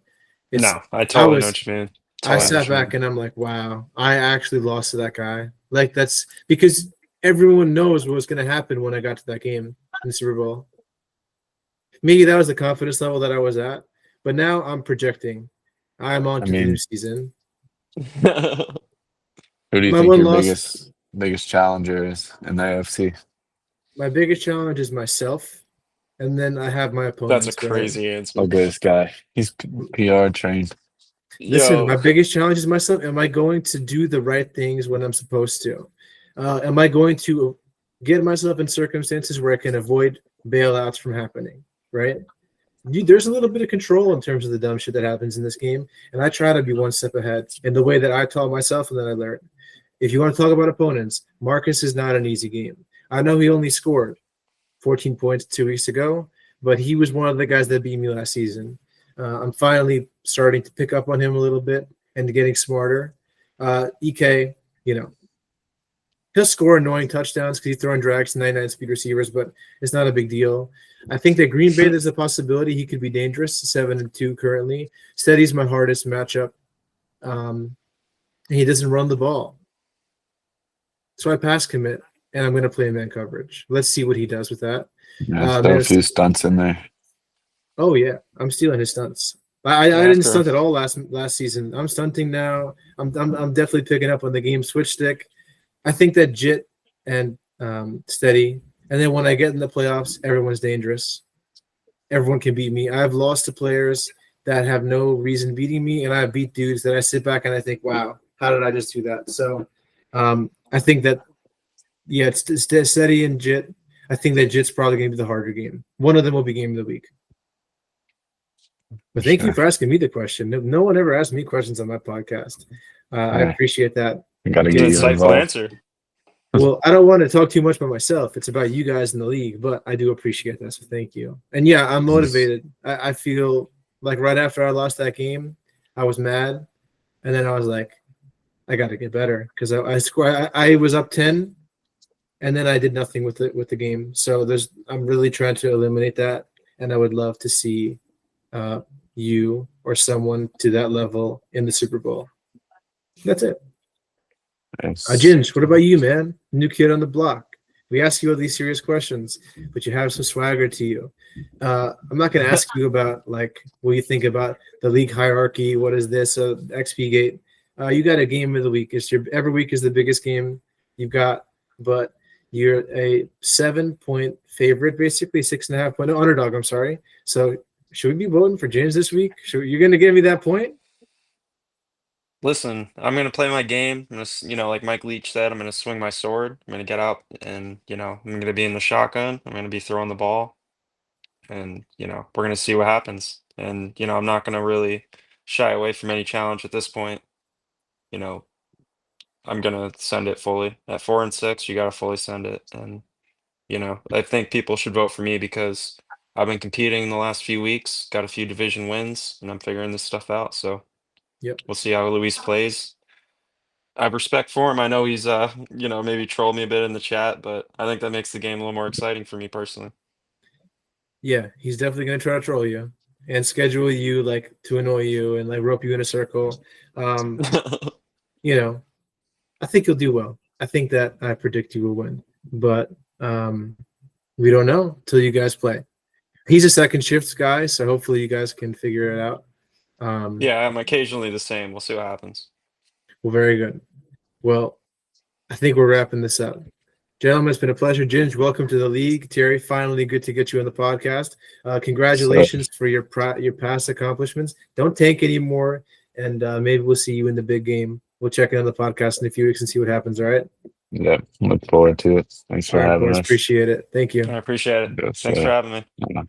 [SPEAKER 2] No, I totally know
[SPEAKER 1] was
[SPEAKER 2] what you mean.
[SPEAKER 1] I
[SPEAKER 2] Totally know
[SPEAKER 1] sat
[SPEAKER 2] what you mean.
[SPEAKER 1] back and I'm like, wow, I actually lost to that guy. Like that's because everyone knows what was going to happen when I got to that game in the Super Bowl. Maybe that was the confidence level that I was at, but now I'm projecting. I'm on
[SPEAKER 3] I
[SPEAKER 1] to the new
[SPEAKER 3] mean,
[SPEAKER 1] season.
[SPEAKER 3] who do you
[SPEAKER 1] My
[SPEAKER 3] think
[SPEAKER 1] one
[SPEAKER 3] your
[SPEAKER 1] loss,
[SPEAKER 3] biggest challenger is in the AFC?
[SPEAKER 1] my biggest challenge is myself, and then I have my
[SPEAKER 2] That's a
[SPEAKER 1] opponents. Right?
[SPEAKER 2] crazy answer.
[SPEAKER 3] Look at this guy. He's PR trained.
[SPEAKER 1] Listen,
[SPEAKER 2] Yo,
[SPEAKER 1] my biggest challenge is myself. Am I going to do the right things when I'm supposed to? Am I going to get myself in circumstances where I can avoid bailouts from happening? Right? There's a little bit of control in terms of the dumb shit that happens in this game, and I try to be one step ahead in the way that I taught myself and that I learned. If you want to talk about opponents, Marcus is not an easy game. I know he only scored 14 points 2 weeks ago, but he was one of the guys that beat me last season. I'm finally starting to pick up on him a little bit and getting smarter. EK, he'll score annoying touchdowns because he's throwing drags to 99 speed receivers, but it's not a big deal. I think that Green Bay, there's a possibility he could be dangerous. 7-2 currently. Steady's my hardest matchup. He doesn't run the ball. So I pass commit, and I'm going to play man coverage. Let's see what he does with that.
[SPEAKER 3] Yeah, there are a few stunts in there.
[SPEAKER 1] Oh yeah, I'm stealing his stunts. I didn't stunt at all last season. I'm stunting now. I'm definitely picking up on the game switch stick. I think that Jit and Steady, and then when I get in the playoffs, everyone's dangerous. Everyone can beat me. I've lost to players that have no reason beating me, and I beat dudes that I sit back and I think, wow, how did I just do that? So I think that, yeah, it's Steady and Jit. I think that Jit's probably going to be the harder game. One of them will be game of the week. But thank you for asking me the question. No one ever asked me questions on my podcast. I appreciate that.
[SPEAKER 3] Got to get you
[SPEAKER 2] insightful
[SPEAKER 3] involved.
[SPEAKER 2] answer.
[SPEAKER 1] Well, I don't want to talk too much about myself. It's about you guys in the league, but I do appreciate that. So thank you. And yeah, I'm motivated. I feel like right after I lost that game, I was mad, and then I was like, I got to get better because I was up 10, and then I did nothing with the game. So I'm really trying to eliminate that, and I would love to see you or someone to that level in the Super Bowl. That's it. Ginge, what about you, man? New kid on the block. We ask you all these serious questions, but you have some swagger to you. I'm not going to ask you about like what you think about the league hierarchy. What is this? XP Gate. You got a game of the week. Every week is the biggest game you've got, but you're a 7-point favorite, basically 6.5 point underdog. I'm sorry. So should we be voting for James this week? You're going to give me that point?
[SPEAKER 2] Listen, I'm gonna play my game. I'm gonna, like Mike Leach said, I'm gonna swing my sword. I'm gonna get out and, I'm gonna be in the shotgun. I'm gonna be throwing the ball, and we're gonna see what happens. And I'm not gonna really shy away from any challenge at this point. You know, I'm gonna send it fully. At 4 and 6, you gotta fully send it. And I think people should vote for me because I've been competing in the last few weeks, got a few division wins, and I'm figuring this stuff out. So
[SPEAKER 1] Yep.
[SPEAKER 2] we'll see how Luis plays. I have respect for him. I know he's maybe trolled me a bit in the chat, but I think that makes the game a little more exciting for me personally.
[SPEAKER 1] Yeah, he's definitely gonna try to troll you and schedule you like to annoy you and like rope you in a circle. You know, I think you'll do well. I think that I predict you will win, but we don't know till you guys play. He's a second shift guy, so hopefully you guys can figure it out.
[SPEAKER 2] Yeah, I'm occasionally the same. We'll see what happens.
[SPEAKER 1] Well, very good. Well, I think we're wrapping this up. Gentlemen, it's been a pleasure. Ginge, welcome to the league. Terry, finally good to get you on the podcast. Congratulations for your past accomplishments. Don't tank anymore, and maybe we'll see you in the big game. We'll check in on the podcast in a few weeks and see what happens, all right?
[SPEAKER 3] Yeah, look forward to it. Thanks for
[SPEAKER 1] All right,
[SPEAKER 3] having
[SPEAKER 1] boys.
[SPEAKER 3] us.
[SPEAKER 1] Appreciate it. Thank you.
[SPEAKER 2] I appreciate it.
[SPEAKER 3] Yes,
[SPEAKER 2] Thanks for having me.
[SPEAKER 3] yeah.